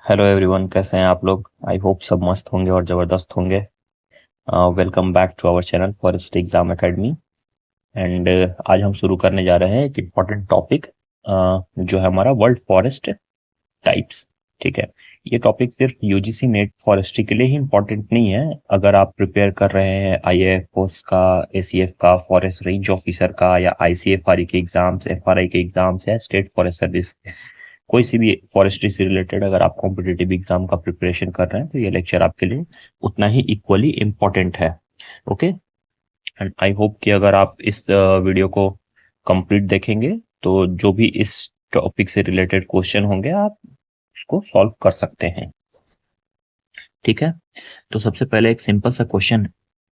Hello everyone, कैसे हैं आप लोग। आई होप सब मस्त होंगे और ज़बरदस्त होंगे। Welcome back to our channel forest exam academy. And आज हम शुरू करने जा रहे हैं एक इम्पॉर्टेंट टॉपिक, जो है हमारा वर्ल्ड फॉरेस्ट टाइप्स। ठीक है, ये टॉपिक सिर्फ यूजीसी नेट फॉरेस्ट्री के लिए ही इम्पोर्टेंट नहीं है। अगर आप प्रिपेयर कर रहे हैं आईएएफ का, एसीएफ का, फॉरेस्ट रेंज ऑफिसर का, या आईसीएफआरई के एग्जाम्स, एफआरआई के एग्जाम्स, या स्टेट फॉरेस्ट सर्विस, कोई सी भी फॉरेस्ट्री से रिलेटेड अगर आप कॉम्पिटिटिव एग्जाम का प्रिपरेशन कर रहे हैं, तो ये लेक्चर आपके लिए उतना ही इक्वली इम्पोर्टेंट है। ओके, एंड आई होप कि अगर आप इस वीडियो को कंप्लीट देखेंगे तो जो भी इस टॉपिक से रिलेटेड क्वेश्चन होंगे आप उसको सॉल्व कर सकते हैं। ठीक है, तो सबसे पहले एक सिंपल सा क्वेश्चन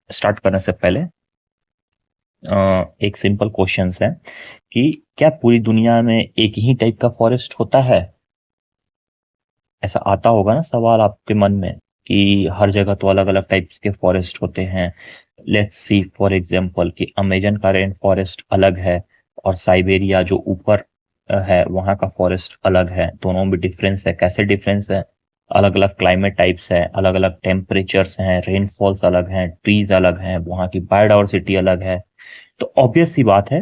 स्टार्ट करने से पहले एक सिंपल क्वेश्चन है कि क्या पूरी दुनिया में एक ही टाइप का फॉरेस्ट होता है। ऐसा आता होगा ना सवाल आपके मन में कि हर जगह तो अलग अलग टाइप्स के फॉरेस्ट होते हैं। लेट्स सी फॉर एग्जांपल कि अमेजन का रेन फॉरेस्ट अलग है और साइबेरिया जो ऊपर है वहाँ का फॉरेस्ट अलग है। दोनों में डिफरेंस है। कैसे डिफरेंस है? अलग अलग क्लाइमेट टाइप्स है, अलग अलग टेम्परेचर्स हैं, रेनफॉल्स अलग हैं, ट्रीज अलग हैं, वहाँ की बायोडाइवर्सिटी अलग है। तो ऑब्वियस सी बात है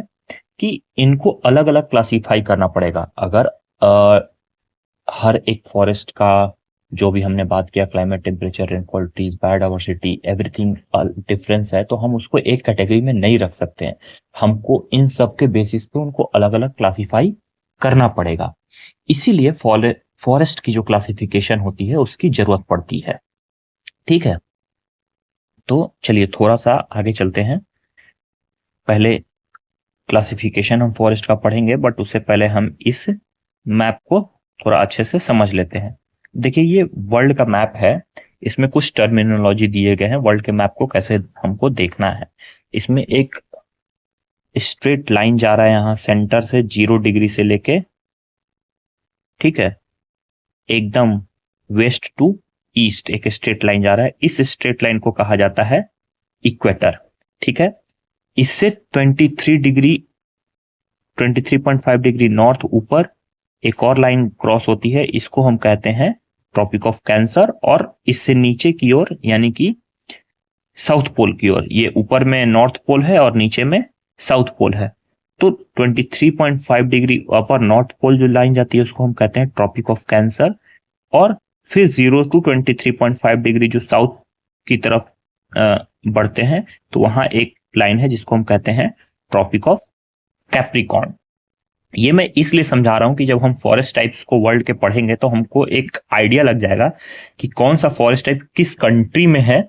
कि इनको अलग अलग क्लासीफाई करना पड़ेगा। अगर हर एक फॉरेस्ट का जो भी हमने बात किया, climate, temperature, rainfall, trees, biodiversity, everything difference है, तो हम उसको एक कैटेगरी में नहीं रख सकते हैं। हमको इन सब के बेसिस पे उनको अलग अलग क्लासीफाई करना पड़ेगा। इसीलिए फॉरेस्ट की जो क्लासिफिकेशन होती है उसकी जरूरत पड़ती है। ठीक है, तो चलिए थोड़ा सा आगे चलते हैं। पहले क्लासिफिकेशन हम फॉरेस्ट का पढ़ेंगे, बट उससे पहले हम इस मैप को थोड़ा अच्छे से समझ लेते हैं। देखिए, ये वर्ल्ड का मैप है। इसमें कुछ टर्मिनोलॉजी दिए गए हैं वर्ल्ड के मैप को कैसे हमको देखना है। इसमें एक स्ट्रेट लाइन जा रहा है यहाँ सेंटर से 0 डिग्री से लेके, ठीक है, एकदम वेस्ट टू ईस्ट एक स्ट्रेट लाइन जा रहा है। इस स्ट्रेट लाइन को कहा जाता है इक्वेटर। ठीक है, इससे 23.5 डिग्री नॉर्थ ऊपर एक और लाइन क्रॉस होती है, इसको हम कहते हैं ट्रॉपिक ऑफ कैंसर। और इससे नीचे की ओर यानी कि साउथ पोल की ओर, ये ऊपर में नॉर्थ पोल है और नीचे में साउथ पोल है। तो 23.5 डिग्री अपर नॉर्थ पोल जो लाइन जाती है उसको हम कहते हैं ट्रॉपिक ऑफ कैंसर। और फिर 0 to 23.5 डिग्री जो साउथ की तरफ बढ़ते हैं, तो वहां एक लाइन है जिसको हम कहते हैं ट्रॉपिक ऑफ कैप्रिकॉर्न। ये मैं इसलिए समझा रहा हूं कि जब हम फॉरेस्ट टाइप्स को वर्ल्ड के पढ़ेंगे तो हमको एक आइडिया लग जाएगा कि कौन सा फॉरेस्ट टाइप किस कंट्री में है।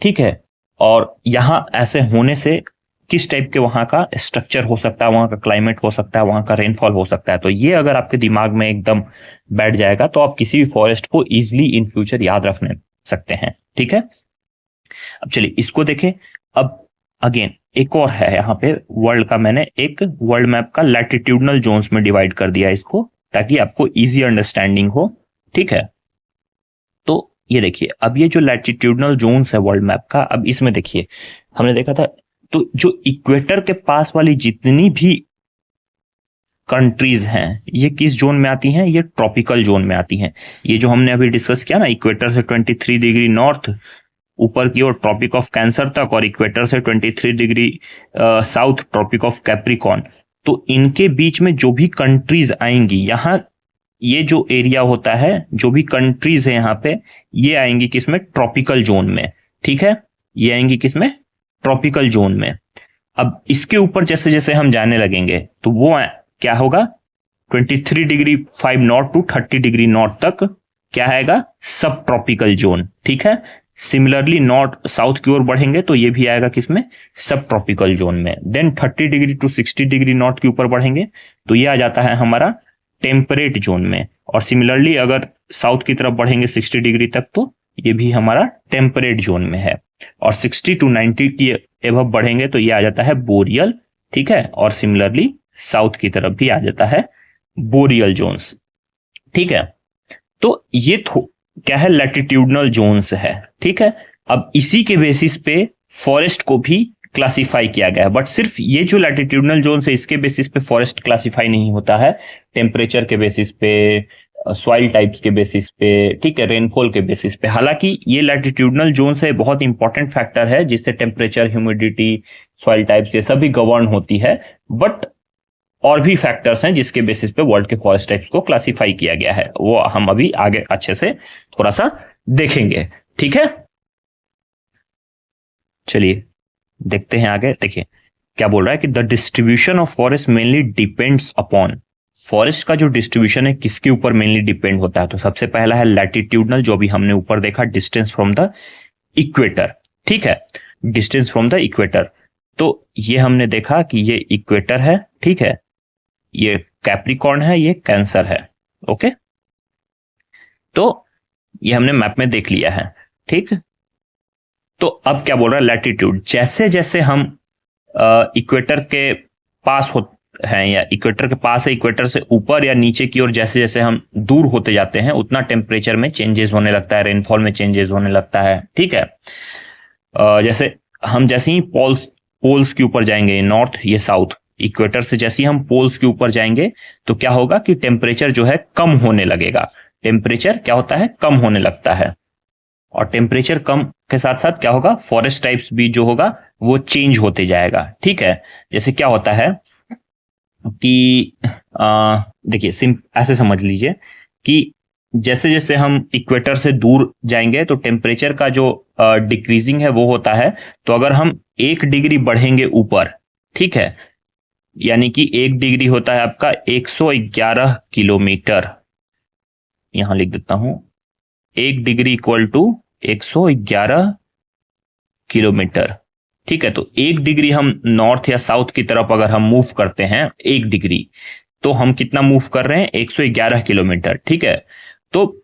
ठीक है, और यहां ऐसे होने से किस टाइप के वहां का स्ट्रक्चर हो सकता है, वहां का क्लाइमेट हो सकता है, वहां का रेनफॉल हो सकता है। तो ये अगर आपके दिमाग में एकदम बैठ जाएगा तो आप किसी भी फॉरेस्ट को इजिली इन फ्यूचर याद रखने सकते हैं। ठीक है, अब चलिए इसको देखें। अब अगेन एक और है यहाँ पे वर्ल्ड का, मैंने एक वर्ल्ड मैप का लैटिट्यूडनल जोन्स में डिवाइड कर दिया इसको, ताकि आपको इजी अंडरस्टैंडिंग हो। ठीक है, तो ये देखिए, अब ये जो लैटिट्यूडनल जोन्स है वर्ल्ड मैप का, अब इसमें देखिए हमने देखा था, तो जो इक्वेटर के पास वाली जितनी भी कंट्रीज हैं ये किस जोन में आती हैं? ये ट्रॉपिकल जोन में आती हैं। ये जो हमने अभी डिस्कस किया ना, इक्वेटर से 23 डिग्री नॉर्थ ऊपर की ओर ट्रॉपिक ऑफ कैंसर तक, और इक्वेटर से 23 degree south tropic of Capricorn, तो इनके बीच में जो भी कंट्रीज आएंगी, यहाँ ये जो एरिया होता है, जो भी कंट्रीज है यहाँ पे, ये आएंगी किसमें? ट्रॉपिकल जोन में। ठीक है, ये आएंगी किसमें? ट्रॉपिकल जोन में। अब इसके ऊपर जैसे जैसे हम जाने लगेंगे तो वो क्या होगा? 23 degree 5 north to 30 degree north तक क्या आएगा? सब ट्रॉपिकल जोन। ठीक है, सिमिलरली नॉर्थ साउथ की ओर बढ़ेंगे तो ये भी आएगा किसमें? सब ट्रॉपिकल जोन में। Then 30 degree to 60 degree north के ऊपर बढ़ेंगे तो ये आ जाता है हमारा टेम्परेट जोन में। और सिमिलरली अगर साउथ की तरफ बढ़ेंगे 60 डिग्री तक तो ये भी हमारा टेम्परेट जोन में है। और 60 टू 90 की एबव बढ़ेंगे तो ये आ जाता है बोरियल। ठीक है, और सिमिलरली साउथ की तरफ भी आ जाता है बोरियल जोन्स। ठीक है, तो ये क्या है? लैटिट्यूडनल जोन्स है। ठीक है, अब इसी के बेसिस पे फॉरेस्ट को भी क्लासिफाई किया गया है। बट सिर्फ ये जो लैटिट्यूडनल जोन्स है इसके बेसिस पे फॉरेस्ट क्लासिफाई नहीं होता है। टेम्परेचर के बेसिस पे, सॉइल टाइप्स के बेसिस पे, ठीक है, रेनफॉल के बेसिस पे। हालांकि ये लैटिट्यूडनल जोन है, बहुत इंपॉर्टेंट फैक्टर है जिससे टेम्परेचर, ह्यूमिडिटी, सॉइल टाइप्स ये सभी गवर्न होती है। बट और भी फैक्टर्स हैं जिसके बेसिस पे वर्ल्ड के फॉरेस्ट टाइप्स को क्लासिफाई किया गया है, वो हम अभी आगे अच्छे से थोड़ा सा देखेंगे, ठीक है। चलिए देखते हैं आगे। देखिए क्या बोल रहा है कि the distribution of forest mainly depends upon, forest का जो डिस्ट्रीब्यूशन है किसके ऊपर मेनली डिपेंड होता है। तो सबसे पहला है लैटिट्यूडनल, जो अभी हमने ऊपर देखा, डिस्टेंस फ्रॉम द इक्वेटर, ठीक है, डिस्टेंस फ्रॉम द इक्वेटर। तो ये हमने देखा कि ये इक्वेटर है, ठीक है, ये कैप्रिकॉर्न है, ये कैंसर है, ओके। तो ये हमने मैप में देख लिया है, ठीक। तो अब क्या बोल रहा है, लैटिट्यूड, जैसे जैसे हम इक्वेटर के पास हैं या इक्वेटर के पास है, इक्वेटर से ऊपर या नीचे की ओर जैसे जैसे हम दूर होते जाते हैं उतना टेम्परेचर में चेंजेस होने लगता है, रेनफॉल में चेंजेस होने लगता है, ठीक है। जैसे हम जैसे ही पोल्स के ऊपर जाएंगे, नॉर्थ या साउथ, इक्वेटर से जैसे ही हम पोल्स के ऊपर जाएंगे तो क्या होगा कि टेम्परेचर जो है कम होने लगेगा। टेम्परेचर क्या होता है, कम होने लगता है। और टेम्परेचर कम के साथ साथ क्या होगा, फॉरेस्ट टाइप्स भी जो होगा वो चेंज होते जाएगा, ठीक है। जैसे क्या होता है कि देखिए ऐसे समझ लीजिए कि जैसे जैसे हम इक्वेटर से दूर जाएंगे तो टेम्परेचर का जो डिक्रीजिंग है वो होता है। तो अगर हम 1 डिग्री बढ़ेंगे ऊपर, ठीक है, यानी कि 1 डिग्री होता है आपका 111 किलोमीटर, यहां लिख देता हूं, 1 डिग्री इक्वल टू 111 किलोमीटर, ठीक है। तो 1 डिग्री हम नॉर्थ या साउथ की तरफ अगर हम मूव करते हैं 1 डिग्री, तो हम कितना मूव कर रहे हैं, 111 किलोमीटर, ठीक है। तो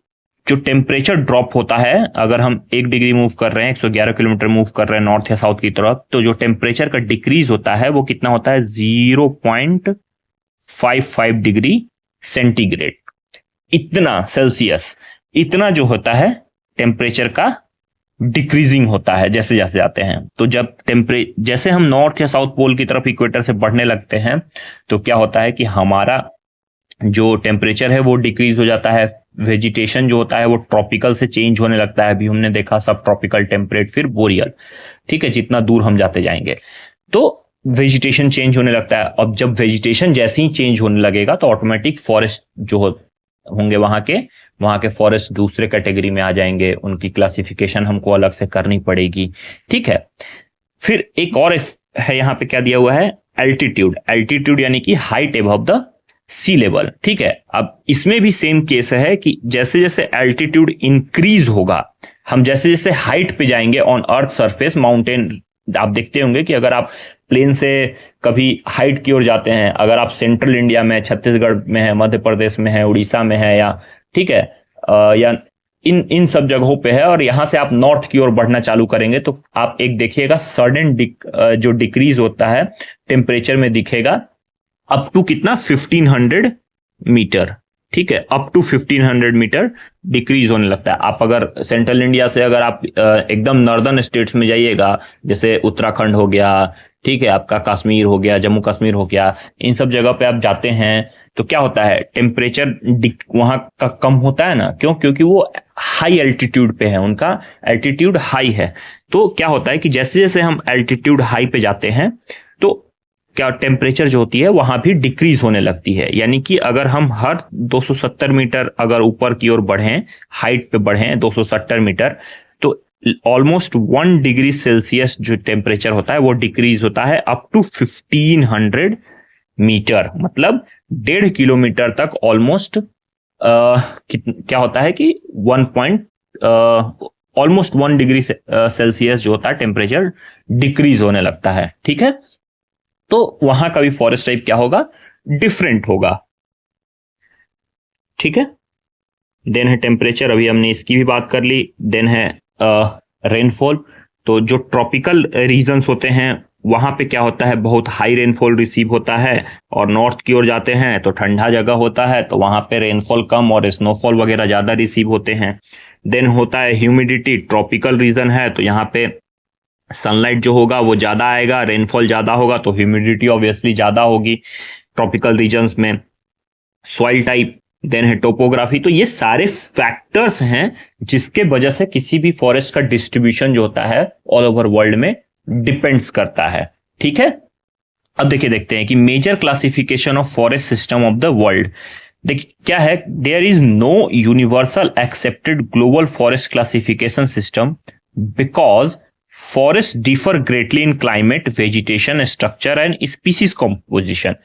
जो टेम्परेचर ड्रॉप होता है, अगर हम 1 डिग्री मूव कर रहे हैं, 111 किलोमीटर मूव कर रहे हैं नॉर्थ या साउथ की तरफ, तो जो टेम्परेचर का डिक्रीज होता है वो कितना होता है, 0.55 डिग्री सेंटीग्रेड, इतना सेल्सियस, इतना जो होता है टेम्परेचर का डिक्रीजिंग होता है जैसे जैसे जाते हैं। तो जब जैसे हम नॉर्थ या साउथ पोल की तरफ इक्वेटर से बढ़ने लगते हैं तो क्या होता है कि हमारा जो टेम्परेचर है वो डिक्रीज हो जाता है। वेजिटेशन जो होता है वो ट्रॉपिकल से चेंज होने लगता है। अभी हमने देखा सब ट्रॉपिकल, टेम्परेट, फिर बोरियल, ठीक है, जितना दूर हम जाते जाएंगे तो वेजिटेशन चेंज होने लगता है। अब जब वेजिटेशन जैसे ही चेंज होने लगेगा तो ऑटोमेटिक फॉरेस्ट जो होंगे वहां के फॉरेस्ट दूसरे कैटेगरी में आ जाएंगे, उनकी क्लासिफिकेशन हमको अलग से करनी पड़ेगी, ठीक है। फिर एक और है यहां पे क्या दिया हुआ है, एल्टीट्यूड। एल्टीट्यूड यानी कि height above the sea level, ठीक है। अब इसमें भी सेम केस है कि जैसे जैसे एल्टीट्यूड इंक्रीज होगा, हम जैसे जैसे हाइट पे जाएंगे ऑन अर्थ सरफेस, माउंटेन, आप देखते होंगे कि अगर आप प्लेन से कभी हाइट की ओर जाते हैं, अगर आप सेंट्रल इंडिया में, छत्तीसगढ़ में है, मध्य प्रदेश में है, उड़ीसा में है, या ठीक है, या इन सब जगहों पे है, और यहां से आप नॉर्थ की ओर बढ़ना चालू करेंगे तो आप एक देखिएगा सडन जो डिक्रीज होता है टेम्परेचर में दिखेगा, अप टू कितना, 1500 मीटर, ठीक है, अप टू 1500 मीटर डिक्रीज होने लगता है। आप अगर सेंट्रल इंडिया से अगर आप एकदम नॉर्दर्न स्टेट्स में जाइएगा, जैसे उत्तराखंड हो गया, ठीक है, आपका कश्मीर हो गया, जम्मू कश्मीर हो गया, इन सब जगह पे आप जाते हैं तो क्या होता है, टेम्परेचर वहां का कम होता है ना, क्यों, क्योंकि वो हाई एल्टीट्यूड पे है, उनका एल्टीट्यूड हाई है। तो क्या होता है कि जैसे जैसे हम एल्टीट्यूड हाई पे जाते हैं तो क्या टेम्परेचर जो होती है वहां भी डिक्रीज होने लगती है। यानी कि अगर हम हर 270 मीटर अगर ऊपर की ओर बढ़ें, हाइट पे बढ़ें 270 मीटर, तो ऑलमोस्ट 1 डिग्री सेल्सियस जो टेम्परेचर होता है वो डिक्रीज होता है अप टू 1500 मीटर, मतलब 1.5 किलोमीटर तक ऑलमोस्ट क्या होता है कि ऑलमोस्ट 1 डिग्री सेल्सियस जो होता है टेम्परेचर डिक्रीज होने लगता है, ठीक है। तो वहां का भी फॉरेस्ट टाइप क्या होगा, डिफरेंट होगा, ठीक है। देन है टेम्परेचर, अभी हमने इसकी भी बात कर ली। देन है रेनफॉल। तो जो ट्रॉपिकल रीजन्स होते हैं वहां पे क्या होता है, बहुत हाई रेनफॉल रिसीव होता है, और नॉर्थ की ओर जाते हैं तो ठंडा जगह होता है तो वहां पे रेनफॉल कम और स्नोफॉल वगैरह ज्यादा रिसीव होते हैं। देन होता है ह्यूमिडिटी, ट्रॉपिकल रीजन है तो यहाँ पे सनलाइट जो होगा वो ज्यादा आएगा, रेनफॉल ज्यादा होगा तो ह्यूमिडिटी ऑब्वियसली ज्यादा होगी ट्रॉपिकल रीजन्स में। सॉइल टाइप, देन है टोपोग्राफी। तो ये सारे फैक्टर्स हैं जिसके वजह से किसी भी फॉरेस्ट का डिस्ट्रीब्यूशन जो होता है ऑल ओवर वर्ल्ड में डिपेंड्स करता है। ठीक है, अब देखते हैं कि major classification of forest system of the world. देखिए क्या है, there is no universal accepted global forest classification system because forest differ greatly in climate, vegetation, structure and species composition.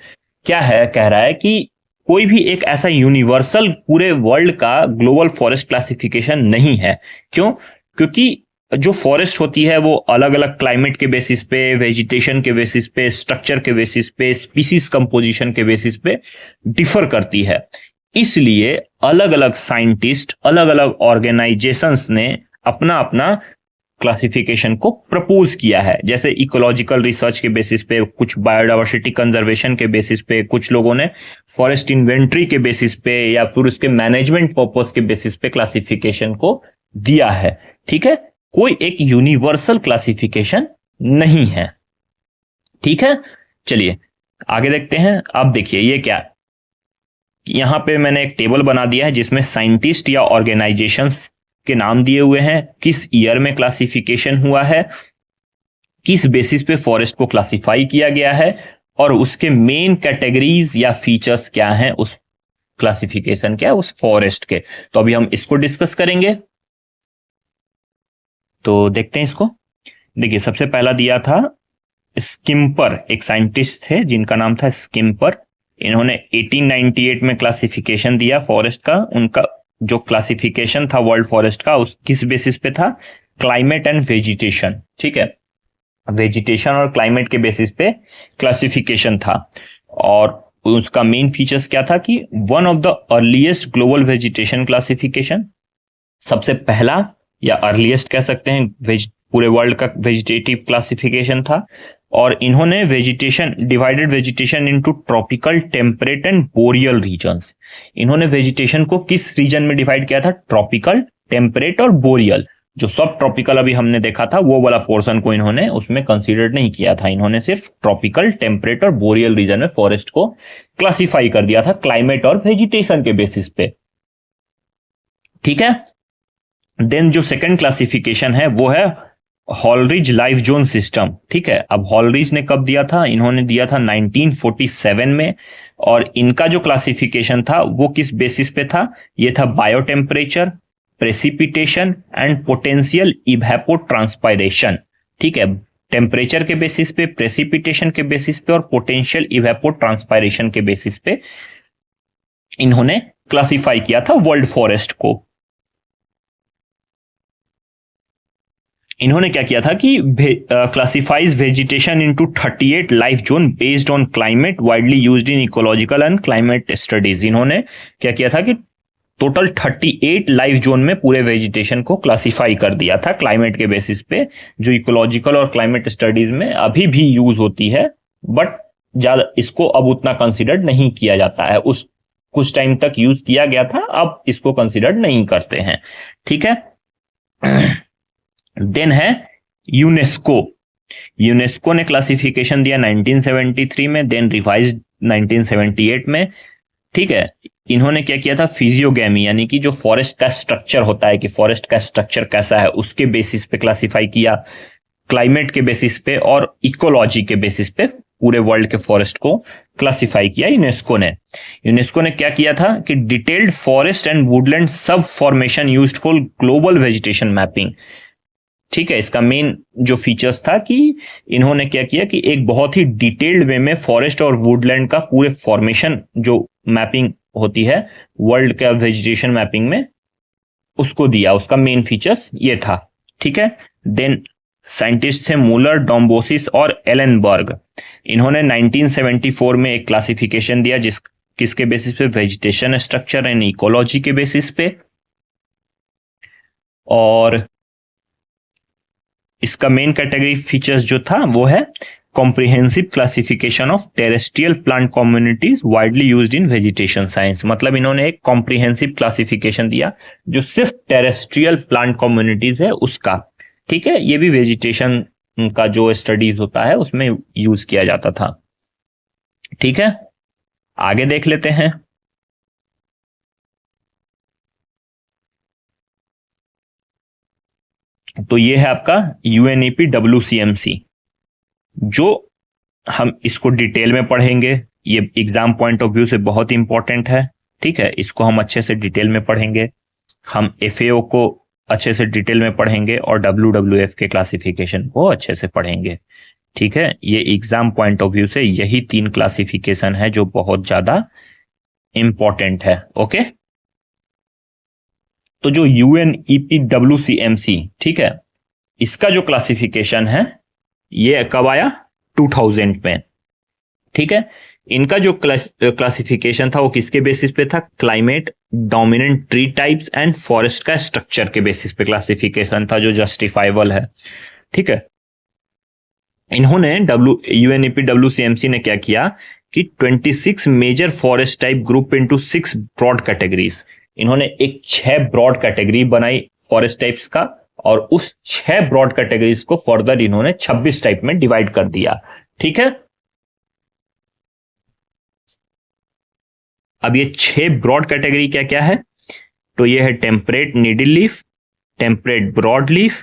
क्या है, कह रहा है कि कोई भी एक ऐसा यूनिवर्सल पूरे वर्ल्ड का ग्लोबल फॉरेस्ट क्लासिफिकेशन नहीं है। क्यों? क्योंकि जो फॉरेस्ट होती है वो अलग अलग क्लाइमेट के बेसिस पे, वेजिटेशन के बेसिस पे, स्ट्रक्चर के बेसिस पे, स्पीसीज कंपोजिशन के बेसिस पे डिफर करती है। इसलिए अलग अलग साइंटिस्ट, अलग अलग ऑर्गेनाइजेशंस ने अपना अपना क्लासिफिकेशन को प्रपोज किया है। जैसे इकोलॉजिकल रिसर्च के बेसिस पे, कुछ बायोडाइवर्सिटी कंजर्वेशन के बेसिस पे, कुछ लोगों ने फॉरेस्ट इन्वेंट्री के बेसिस पे या फिर उसके मैनेजमेंट पर्पस के बेसिस पे क्लासिफिकेशन को दिया है। ठीक है, कोई एक यूनिवर्सल क्लासिफिकेशन नहीं है। ठीक है, चलिए आगे देखते हैं। अब देखिए ये क्या, यहां पे मैंने एक टेबल बना दिया है जिसमें साइंटिस्ट या ऑर्गेनाइजेशंस के नाम दिए हुए हैं, किस ईयर में क्लासिफिकेशन हुआ है, किस बेसिस पे फॉरेस्ट को क्लासिफाई किया गया है, और उसके मेन कैटेगरीज या फीचर्स क्या हैं उस क्लासिफिकेशन क्या है उस फॉरेस्ट के। तो अभी हम इसको डिस्कस करेंगे। तो देखते हैं इसको। देखिए सबसे पहला दिया था स्किम्पर, एक साइंटिस्ट थे जिनका नाम था स्किम्पर। इन्होंने 1898 में क्लासिफिकेशन दिया फॉरेस्ट का। उनका जो क्लासिफिकेशन था वर्ल्ड फॉरेस्ट का उस किस बेसिस पे था, क्लाइमेट एंड वेजिटेशन। ठीक है, वेजिटेशन और क्लाइमेट के बेसिस पे क्लासिफिकेशन था। और उसका मेन फीचर्स क्या था कि one of the earliest global vegetation classification, सबसे पहला या अर्लीस्ट कह सकते हैं पूरे वर्ल्ड का वेजिटेटिव क्लासिफिकेशन था। और इन्होंने vegetation divided vegetation into tropical, temperate and boreal regions. इन्होंने वेजिटेशन को किस रीजन में डिवाइड किया था, ट्रॉपिकल, टेम्परेट और बोरियल। जो सब ट्रॉपिकल अभी हमने देखा था वो वाला पोर्शन को इन्होंने उसमें कंसीडर नहीं किया था। इन्होंने सिर्फ ट्रॉपिकल, टेम्परेट और बोरियल रीजन में फॉरेस्ट को क्लासिफाई कर दिया था क्लाइमेट और वेजिटेशन के बेसिस पे। ठीक है, देन जो सेकंड क्लासिफिकेशन है वो है हॉलरिज लाइफ जोन सिस्टम। ठीक है, अब हॉलरिज ने कब दिया था, इन्होंने दिया था 1947 में। और इनका जो क्लासिफिकेशन था वो किस बेसिस पे था, ये था bio temperature, precipitation and potential evapotranspiration. ठीक है, टेम्परेचर के बेसिस पे, प्रेसिपिटेशन के बेसिस पे और पोटेंशियल इवेपो ट्रांसपायरेशन के बेसिस पे इन्होंने क्लासिफाई किया था वर्ल्ड फॉरेस्ट को। इन्होंने क्या किया था कि classifies vegetation into 38 life zone based on climate widely used in ecological and climate studies. इन्होंने क्या किया था कि टोटल 38 लाइफ जोन में पूरे वेजिटेशन को क्लासिफाई कर दिया था क्लाइमेट के बेसिस पे, जो इकोलॉजिकल और क्लाइमेट स्टडीज में अभी भी यूज होती है, बट ज्यादा इसको अब उतना कंसिडर्ड नहीं किया जाता है। उस कुछ टाइम तक यूज किया गया था, अब इसको कंसिडर्ड नहीं करते हैं। ठीक है, देन है यूनेस्को। यूनेस्को ने क्लासिफिकेशन दिया 1973 में, देन रिवाइज्ड 1978 में। ठीक है, इन्होंने क्या किया था, फिजियोगेमी यानी कि जो फॉरेस्ट का स्ट्रक्चर होता है कि फॉरेस्ट का स्ट्रक्चर कैसा है उसके बेसिस पे क्लासिफाई किया, क्लाइमेट के बेसिस पे और इकोलॉजी के बेसिस पे पूरे वर्ल्ड के फॉरेस्ट को क्लासिफाई किया यूनेस्को ने। यूनेस्को ने क्या किया था कि डिटेल्ड फॉरेस्ट एंड वुडलैंड सब formation used for global vegetation mapping. ठीक है, इसका मेन जो फीचर्स था कि इन्होंने क्या किया कि एक बहुत ही डिटेल्ड वे में फॉरेस्ट और वुडलैंड का पूरे फॉर्मेशन जो मैपिंग होती है वर्ल्ड का वेजिटेशन मैपिंग में, उसको दिया। उसका मेन फीचर्स ये था। ठीक है, देन साइंटिस्ट थे मूलर, डॉम्बोसिस और एलेनबर्ग। इन्होंने 1974 में एक क्लासिफिकेशन दिया किसके बेसिस पे, वेजिटेशन, स्ट्रक्चर एंड इकोलॉजी के बेसिस पे। और इसका मेन कैटेगरी फीचर्स जो था वो है comprehensive classification of terrestrial plant communities widely used in vegetation science. मतलब इन्होंने एक कॉम्प्रिहेंसिव क्लासिफिकेशन दिया जो सिर्फ टेरेस्ट्रियल प्लांट कम्युनिटीज है उसका। ठीक है, ये भी वेजिटेशन का जो स्टडीज होता है उसमें यूज किया जाता था। ठीक है, आगे देख लेते हैं। तो ये है आपका यूएनईपी डब्ल्यूसीएमसी, जो हम इसको डिटेल में पढ़ेंगे। ये एग्जाम पॉइंट ऑफ व्यू से बहुत इंपॉर्टेंट है, ठीक है। इसको हम अच्छे से डिटेल में पढ़ेंगे। हम एफएओ को अच्छे से डिटेल में पढ़ेंगे और डब्ल्यूडब्ल्यूएफ के क्लासिफिकेशन को अच्छे से पढ़ेंगे, ठीक है। ये एग्जाम पॉइंट ऑफ व्यू से यही 3 क्लासिफिकेशन है जो बहुत ज्यादा इंपॉर्टेंट है, ओके। तो जो यूएनईपी डब्ल्यूसीएमसी, ठीक है, इसका जो क्लासिफिकेशन है ये कब आया, 2000 में, ठीक है। इनका जो क्लासिफिकेशन था वो किसके बेसिस पे था, climate, dominant tree types and forest का स्ट्रक्चर के बेसिस पे क्लासिफिकेशन था, जो जस्टिफाइबल है, ठीक है। इन्होंने यूएनईपी डब्ल्यूसीएमसी ने क्या किया कि 26 major forest type group into 6 broad categories. इन्होंने एक 6 ब्रॉड कैटेगरी बनाई फॉरेस्ट टाइप्स का, और उस 6 ब्रॉड कैटेगरीज को फर्दर इन्होंने 26 टाइप में डिवाइड कर दिया, ठीक है। अब ये 6 ब्रॉड कैटेगरी क्या क्या है, तो ये है temperate needle leaf, temperate broad leaf,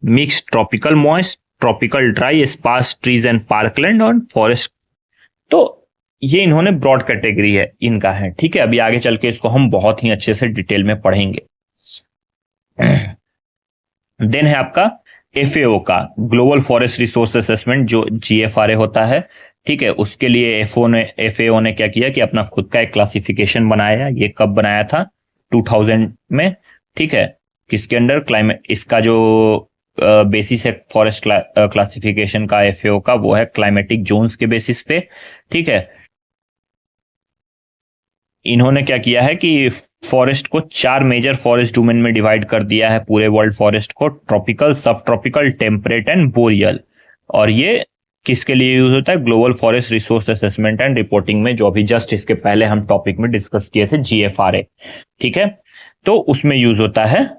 mix tropical moist, tropical dry, sparse trees and parkland और फॉरेस्ट। तो ये इन्होंने ब्रॉड कैटेगरी है इनका है, ठीक है। अभी आगे चल के इसको हम बहुत ही अच्छे से डिटेल में पढ़ेंगे। देन है आपका एफएओ का ग्लोबल फॉरेस्ट रिसोर्स असेसमेंट, जो जीएफआरए होता है, ठीक है। उसके लिए एफएओ ने क्या किया कि अपना खुद का एक क्लासिफिकेशन बनाया। ये कब बनाया था, 2000 में, ठीक है। किसके अंडर, क्लाइमेट, इसका जो बेसिस है फॉरेस्ट क्लासिफिकेशन का एफएओ का, वो है क्लाइमेटिक जोन्स के बेसिस पे, ठीक है। इन्होंने क्या किया है कि फॉरेस्ट को 4 मेजर फॉरेस्ट डोमेन में डिवाइड कर दिया है, पूरे वर्ल्ड फॉरेस्ट को, ट्रॉपिकल, सब ट्रॉपिकल, टेम्परेट एंड बोरियल। और ये किसके लिए यूज होता है, global forest resource assessment and reporting में, जो अभी जस्ट इसके पहले हम टॉपिक में डिस्कस किए थे, जीएफआरए, ठीक है। तो उसमें यूज होता है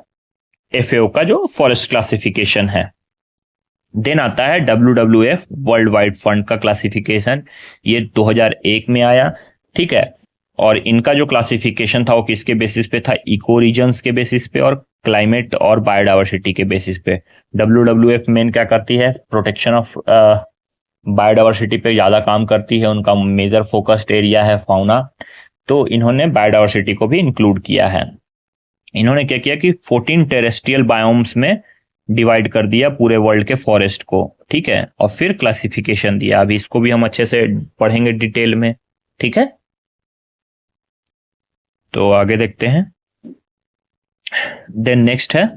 एफएओ का जो फॉरेस्ट क्लासिफिकेशन है। देन आता है डब्ल्यूडब्ल्यूएफ वर्ल्ड वाइड फंड का क्लासिफिकेशन, ये 2001 में आया, ठीक है। और इनका जो क्लासिफिकेशन था वो किसके बेसिस पे था, इको रीजन्स के बेसिस पे और क्लाइमेट और बायोडाइवर्सिटी के बेसिस पे। डब्ल्यूडब्ल्यूएफ मेन क्या करती है, प्रोटेक्शन ऑफ बायोडाइवर्सिटी पे ज्यादा काम करती है, उनका मेजर फोकस्ड एरिया है फाउना। तो इन्होंने बायोडाइवर्सिटी को भी इंक्लूड किया है। इन्होंने क्या किया कि 14 टेरेस्ट्रियल बायोम्स में डिवाइड कर दिया पूरे वर्ल्ड के फॉरेस्ट को, ठीक है। और फिर क्लासिफिकेशन दिया। अभी इसको भी हम अच्छे से पढ़ेंगे डिटेल में, ठीक है। तो आगे देखते हैं। देन नेक्स्ट है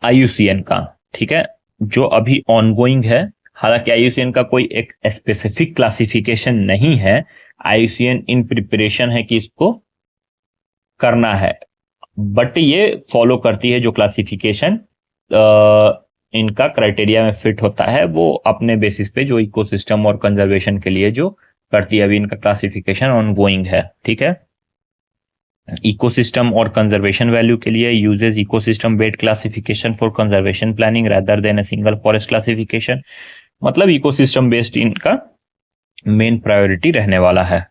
आईयूसीएन का, ठीक है, जो अभी ऑनगोइंग है। हालांकि आईयूसीएन का कोई एक स्पेसिफिक क्लासिफिकेशन नहीं है, आईयूसीएन इन प्रिपरेशन है कि इसको करना है, बट ये फॉलो करती है जो क्लासिफिकेशन इनका क्राइटेरिया में फिट होता है, वो अपने बेसिस पे जो इकोसिस्टम और कंजर्वेशन के लिए जो करती है। अभी इनका क्लासिफिकेशन ऑनगोइंग है, ठीक है। इकोसिस्टम और कंजर्वेशन वैल्यू के लिए uses ecosystem based classification for conservation planning rather than a single forest classification. मतलब इकोसिस्टम बेस्ड इनका मेन प्रायोरिटी रहने वाला है,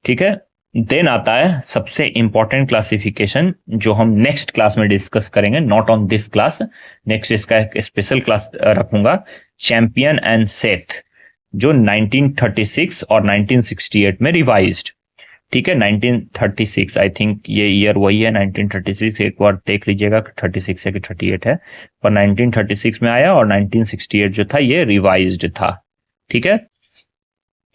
ठीक है। देन आता है सबसे इंपॉर्टेंट क्लासिफिकेशन, जो हम नेक्स्ट क्लास में डिस्कस करेंगे, not on this class, next इसका एक स्पेशल क्लास रखूंगा, चैंपियन एंड सेथ, जो 1936 और 1968 में रिवाइज्ड, ठीक है। 1936 आई थिंक ये ईयर वही है, 1936, एक बार देख लीजिएगा 36 है कि 38 है, पर 1936 में आया और 1968 जो था ये रिवाइज्ड था, ठीक है।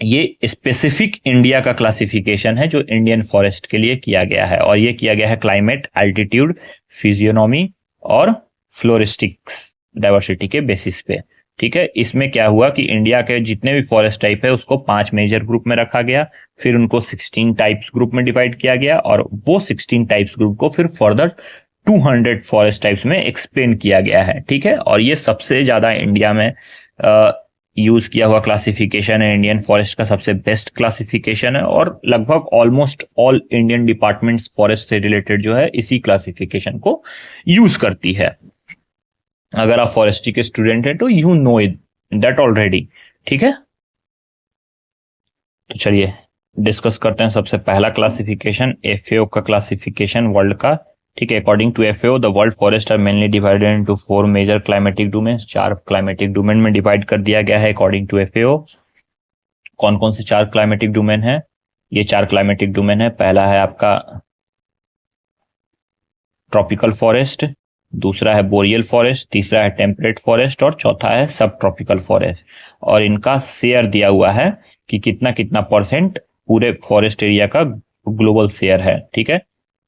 ये स्पेसिफिक इंडिया का क्लासिफिकेशन है जो इंडियन फॉरेस्ट के लिए किया गया है, और ये किया गया है क्लाइमेट, एल्टीट्यूड, फिजियोनॉमी और फ्लोरिस्टिक्स डाइवर्सिटी के बेसिस पे, ठीक है। इसमें क्या हुआ कि इंडिया के जितने भी फॉरेस्ट टाइप है उसको 5 मेजर ग्रुप में रखा गया, फिर उनको 16 टाइप्स ग्रुप में डिवाइड किया गया, और वो 16 टाइप्स ग्रुप को फिर फर्दर 200 फॉरेस्ट टाइप्स में एक्सप्लेन किया गया है, ठीक है। और ये सबसे ज्यादा इंडिया में यूज किया हुआ क्लासिफिकेशन है, इंडियन फॉरेस्ट का सबसे बेस्ट क्लासिफिकेशन है, और लगभग almost all Indian departments forest से रिलेटेड जो है इसी क्लासिफिकेशन को यूज करती है। अगर आप फॉरेस्ट्री के स्टूडेंट हैं तो you know it that already, ठीक है। तो चलिए डिस्कस करते हैं सबसे पहला क्लासिफिकेशन, एफएओ का क्लासिफिकेशन वर्ल्ड का ठीक है, according to FAO the world forest are mainly divided into 4 major climatic domains, 4 climatic domain में डिवाइड कर दिया गया है अकॉर्डिंग टू एफएओ। कौन कौन से 4 क्लाइमेटिक डोमेन है? ये 4 क्लाइमेटिक डोमेन है। पहला है आपका ट्रॉपिकल फॉरेस्ट, दूसरा है बोरियल फॉरेस्ट, तीसरा है टेम्परेट फॉरेस्ट और चौथा है सब ट्रॉपिकल फॉरेस्ट। और इनका शेयर दिया हुआ है कि कितना कितना परसेंट पूरे फॉरेस्ट एरिया का ग्लोबल शेयर है। ठीक है,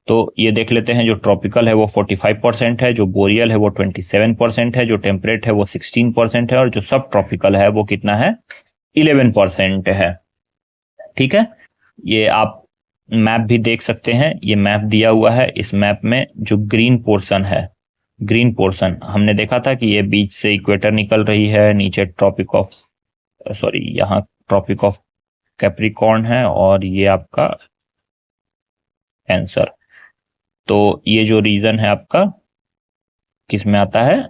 तो ये देख लेते हैं। जो ट्रॉपिकल है वो 45% है, जो बोरियल है वो 27% है, जो टेम्परेट है वो 16% है और जो सब ट्रॉपिकल है वो कितना है? 11% है। ठीक है, ये आप मैप भी देख सकते हैं। ये मैप दिया हुआ है। इस मैप में जो ग्रीन पोर्शन है, ग्रीन पोर्शन हमने देखा था कि ये बीच से इक्वेटर निकल रही है, नीचे ट्रॉपिक ऑफ यहाँ ट्रॉपिक ऑफ कैप्रिकॉर्न है और ये आपका कैंसर। तो ये जो रीजन है आपका किस में आता है?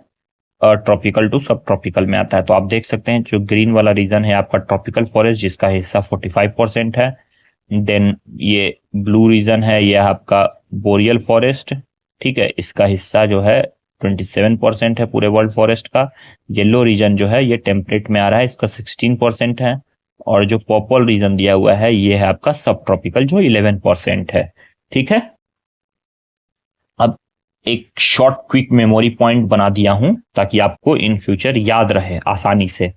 ट्रॉपिकल टू सब ट्रॉपिकल में आता है। तो आप देख सकते हैं जो ग्रीन वाला रीजन है आपका ट्रॉपिकल फॉरेस्ट, जिसका हिस्सा 45% है। देन ये ब्लू रीजन है, ये आपका बोरियल फॉरेस्ट। ठीक है, इसका हिस्सा जो है 27% है पूरे वर्ल्ड फॉरेस्ट का। येलो रीजन जो है ये टेम्परेट में आ रहा है, इसका 16% है। और जो पर्पल रीजन दिया हुआ है ये है आपका सब ट्रॉपिकल जो 11% है। ठीक है, अब एक शॉर्ट क्विक मेमोरी पॉइंट बना दिया हूं ताकि आपको इन फ्यूचर याद रहे आसानी से।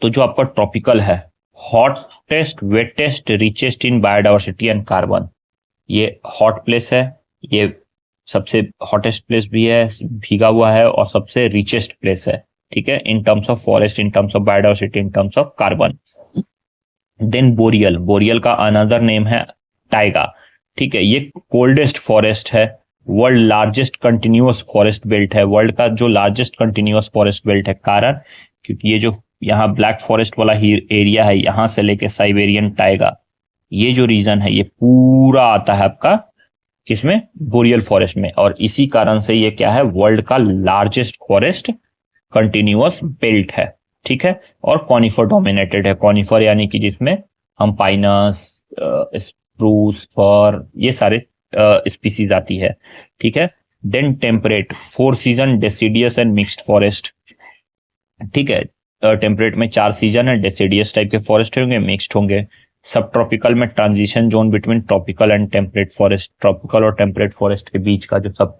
तो जो आपका ट्रॉपिकल है, hottest, wettest, richest in biodiversity and carbon, ये हॉट प्लेस है, ये सबसे हॉटेस्ट प्लेस भी है, भीगा हुआ है और सबसे रिचेस्ट प्लेस है। ठीक है, in terms of forest, in terms of biodiversity, in terms of carbon. Then boreal, boreal का अनदर नेम है टाइगा। ठीक है, ये कोल्डेस्ट फॉरेस्ट है, world largest continuous forest belt है, वर्ल्ड का जो लार्जेस्ट कंटिन्यूअस फॉरेस्ट बेल्ट है। कारण क्योंकि ये जो यहाँ ब्लैक फॉरेस्ट वाला एरिया है, यहां से लेके साइबेरियन टाइगा, ये जो रीजन है ये पूरा आता है आपका किसमें? बोरियल फॉरेस्ट में। और इसी कारण से ये क्या है? वर्ल्ड का लार्जेस्ट फॉरेस्ट कंटिन्यूअस बेल्ट है। ठीक है, और कॉनिफर डोमिनेटेड है। कॉनिफर यानी कि जिसमें हम पाइनस, स्प्रूस, फर, ये सारे स्पीसीज आती है। ठीक है, then temperate, 4 season, deciduous and mixed forest. ठीक है, टेम्परेट में 4 सीजन है, डेसिडियस टाइप के फॉरेस्ट होंगे, मिक्स्ड होंगे। सब ट्रॉपिकल में transition zone between tropical and temperate forest, tropical और टेम्परेट फॉरेस्ट के बीच का जो सब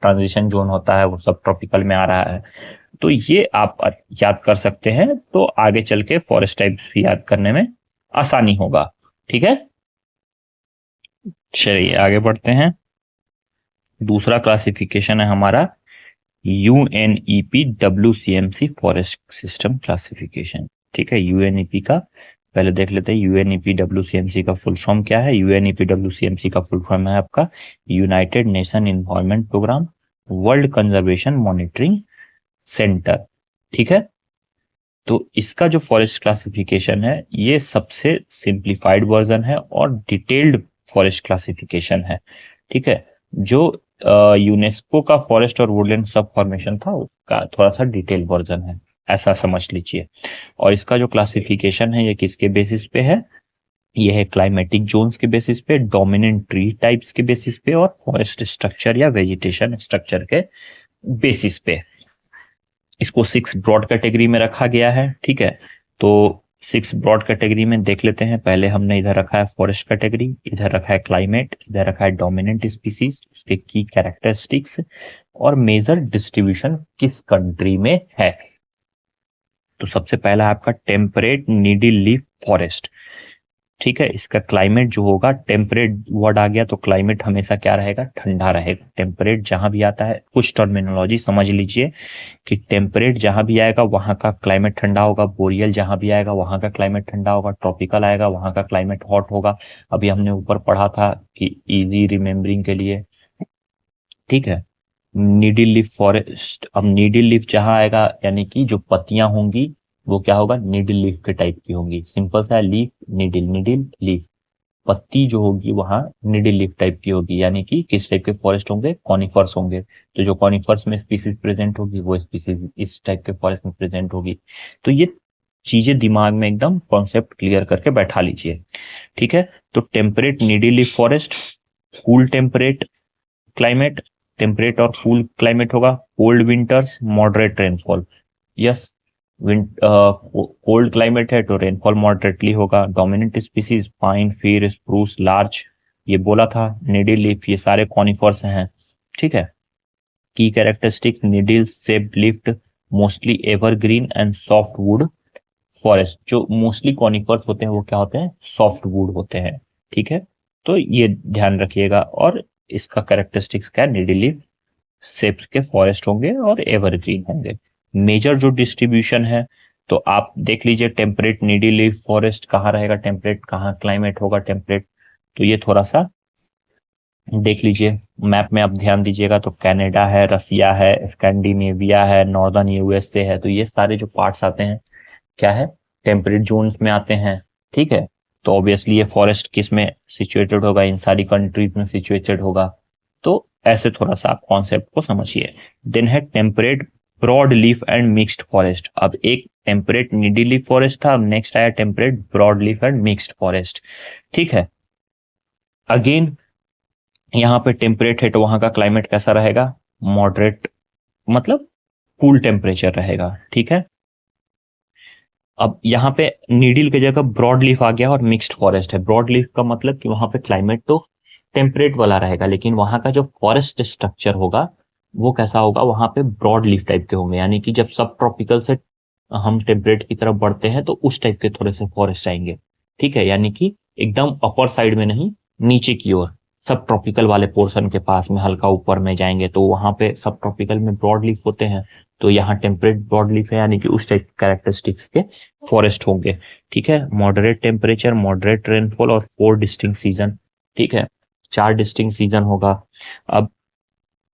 ट्रांजिशन जोन होता है वो सब ट्रॉपिकल में आ रहा है। तो ये आप याद कर सकते हैं, तो आगे चल के फॉरेस्ट टाइप भी याद करने में आसानी होगा। ठीक है, चलिए आगे बढ़ते हैं। दूसरा क्लासिफिकेशन है हमारा UNEP WCMC forest system classification. ठीक है, यूएनईपी का पहले देख लेते हैं। यूएनईपी WCMC का फुल फॉर्म क्या है? यूएनईपी WCMC का फुल फॉर्म है आपका United Nation environment programme, world conservation monitoring centre. ठीक है, तो इसका जो फॉरेस्ट क्लासिफिकेशन है ये सबसे सिंप्लीफाइड वर्जन है और डिटेल्ड फॉरेस्ट क्लासिफिकेशन है। ठीक है, जो यूनेस्को का फॉरेस्ट और वुडलैंड सब फॉर्मेशन था उसका थोड़ा सा डिटेल वर्जन है, ऐसा समझ लीजिए। और इसका जो क्लासिफिकेशन है ये किसके बेसिस पे है? ये है क्लाइमेटिक जोन्स के बेसिस पे, डोमिनेंट ट्री टाइप्स के बेसिस पे और फॉरेस्ट स्ट्रक्चर या वेजिटेशन स्ट्रक्चर के बेसिस पे। इसको 6 ब्रॉड कैटेगरी में रखा गया है। ठीक है, तो 6 ब्रॉड कैटेगरी में देख लेते हैं। पहले हमने इधर रखा है फॉरेस्ट कैटेगरी, इधर रखा है क्लाइमेट, इधर रखा है डोमिनेंट स्पीसीज, उसके की कैरेक्टरिस्टिक्स और मेजर डिस्ट्रीब्यूशन किस कंट्री में है। तो सबसे पहला है आपका टेम्परेट नीडल लीफ फॉरेस्ट। ठीक है, इसका क्लाइमेट जो होगा, टेम्परेट वर्ड आ गया तो क्लाइमेट हमेशा क्या रहेगा? ठंडा रहेगा। टेम्परेट जहां भी आता है, कुछ टर्मिनोलॉजी समझ लीजिए कि टेम्परेट जहां भी आएगा वहां का क्लाइमेट ठंडा होगा, बोरियल जहां भी आएगा वहां का क्लाइमेट ठंडा होगा, ट्रॉपिकल आएगा वहां का क्लाइमेट हॉट होगा। अभी हमने ऊपर पढ़ा था कि इजी रिमेम्बरिंग के लिए। ठीक है, नीडल लीफ फॉरेस्ट, अब नीडल लीफ जहां आएगा यानी कि जो पत्तियां होंगी वो क्या होगा? नीडल लीफ के टाइप की होंगी। सिंपल सा लीफ, नीडल, नीडल लीफ, पत्ती जो होगी वहां नीडल लीफ टाइप की होगी। यानी कि किस टाइप के फॉरेस्ट होंगे? कॉनिफर्स होंगे। तो जो कॉनिफर्स में स्पीसीज प्रेजेंट होगी वो स्पीसीज इस टाइप के फॉरेस्ट में प्रेजेंट होगी। तो ये चीजें दिमाग में एकदम कॉन्सेप्ट क्लियर करके बैठा लीजिए। ठीक है, तो temperate needle leaf forest, cool temperate climate, temperate और कूल क्लाइमेट होगा, cold winters, moderate rainfall. Yes, cold climate है तो रेनफॉल मॉडरेटली होगा। Dominant species pine, fir, spruce, larch, ये बोला था। निडिल लीफ, ये सारे कॉनिफर्स हैं, ठीक है। की characteristics, needle shape lift, mostly evergreen and soft wood forest. जो मोस्टली कॉनिफर्स होते हैं वो क्या होते हैं, सॉफ्ट वुड होते हैं, ठीक है। तो ये ध्यान रखिएगा। और इसका कैरेक्टरिस्टिक्स क्या है, निडिल लीफ शेप के फॉरेस्ट होंगे और एवरग्रीन होंगे। मेजर जो डिस्ट्रीब्यूशन है तो आप देख लीजिए, टेम्परेट निडी लीफ फॉरेस्ट कहाँ रहेगा, टेम्परेट कहाँ क्लाइमेट होगा टेम्परेट, तो ये थोड़ा सा देख लीजिए। मैप में आप ध्यान दीजिएगा तो कनाडा है, रसिया है, स्कैंडिनेविया है, नॉर्दर्न यूएसए है, तो ये सारे जो पार्ट्स आते हैं क्या है, टेम्परेट जोन्स में आते हैं, ठीक है। तो ऑब्वियसली ये फॉरेस्ट किस में सिचुएटेड होगा, इन सारी कंट्रीज में सिचुएटेड होगा। तो ऐसे थोड़ा सा आप कॉन्सेप्ट को समझिए। देन है temperate broad leaf and mixed forest. अब एक टेम्परेट निडी लीफ फॉरेस्ट था, अब नेक्स्ट आया temperate broad leaf and mixed forest, ठीक है। अगेन यहाँ पे टेम्परेट है तो वहां का क्लाइमेट कैसा रहेगा, मॉडरेट, मतलब कूल टेम्परेचर रहेगा, ठीक है। अब यहाँ पे नीडिल की जगह ब्रॉड लीफ आ गया और मिक्स्ड फॉरेस्ट है। ब्रॉड लीफ का मतलब कि वहां पे क्लाइमेट तो टेम्परेट वाला रहेगा, लेकिन वहां का जो फॉरेस्ट स्ट्रक्चर होगा वो कैसा होगा, वहां पे ब्रॉड लीफ टाइप के होंगे। यानी कि जब सब ट्रॉपिकल से हम टेम्परेट की तरफ बढ़ते हैं तो उस टाइप के थोड़े से फॉरेस्ट आएंगे, ठीक है। यानी कि एकदम अपर साइड में नहीं, नीचे की ओर सब ट्रॉपिकल वाले पोर्शन के पास में हल्का ऊपर में जाएंगे तो वहां पे सब ट्रॉपिकल में ब्रॉड लीफ होते हैं। तो यहाँ टेम्परेट ब्रॉड लीफ है, यानी कि उस टाइप कैरेक्टरिस्टिक्स के फॉरेस्ट होंगे, ठीक है। मॉडरेट टेम्परेचर, मॉडरेट रेनफॉल और 4 डिस्टिंक्ट सीजन, ठीक है, 4 डिस्टिंक्ट सीजन होगा। अब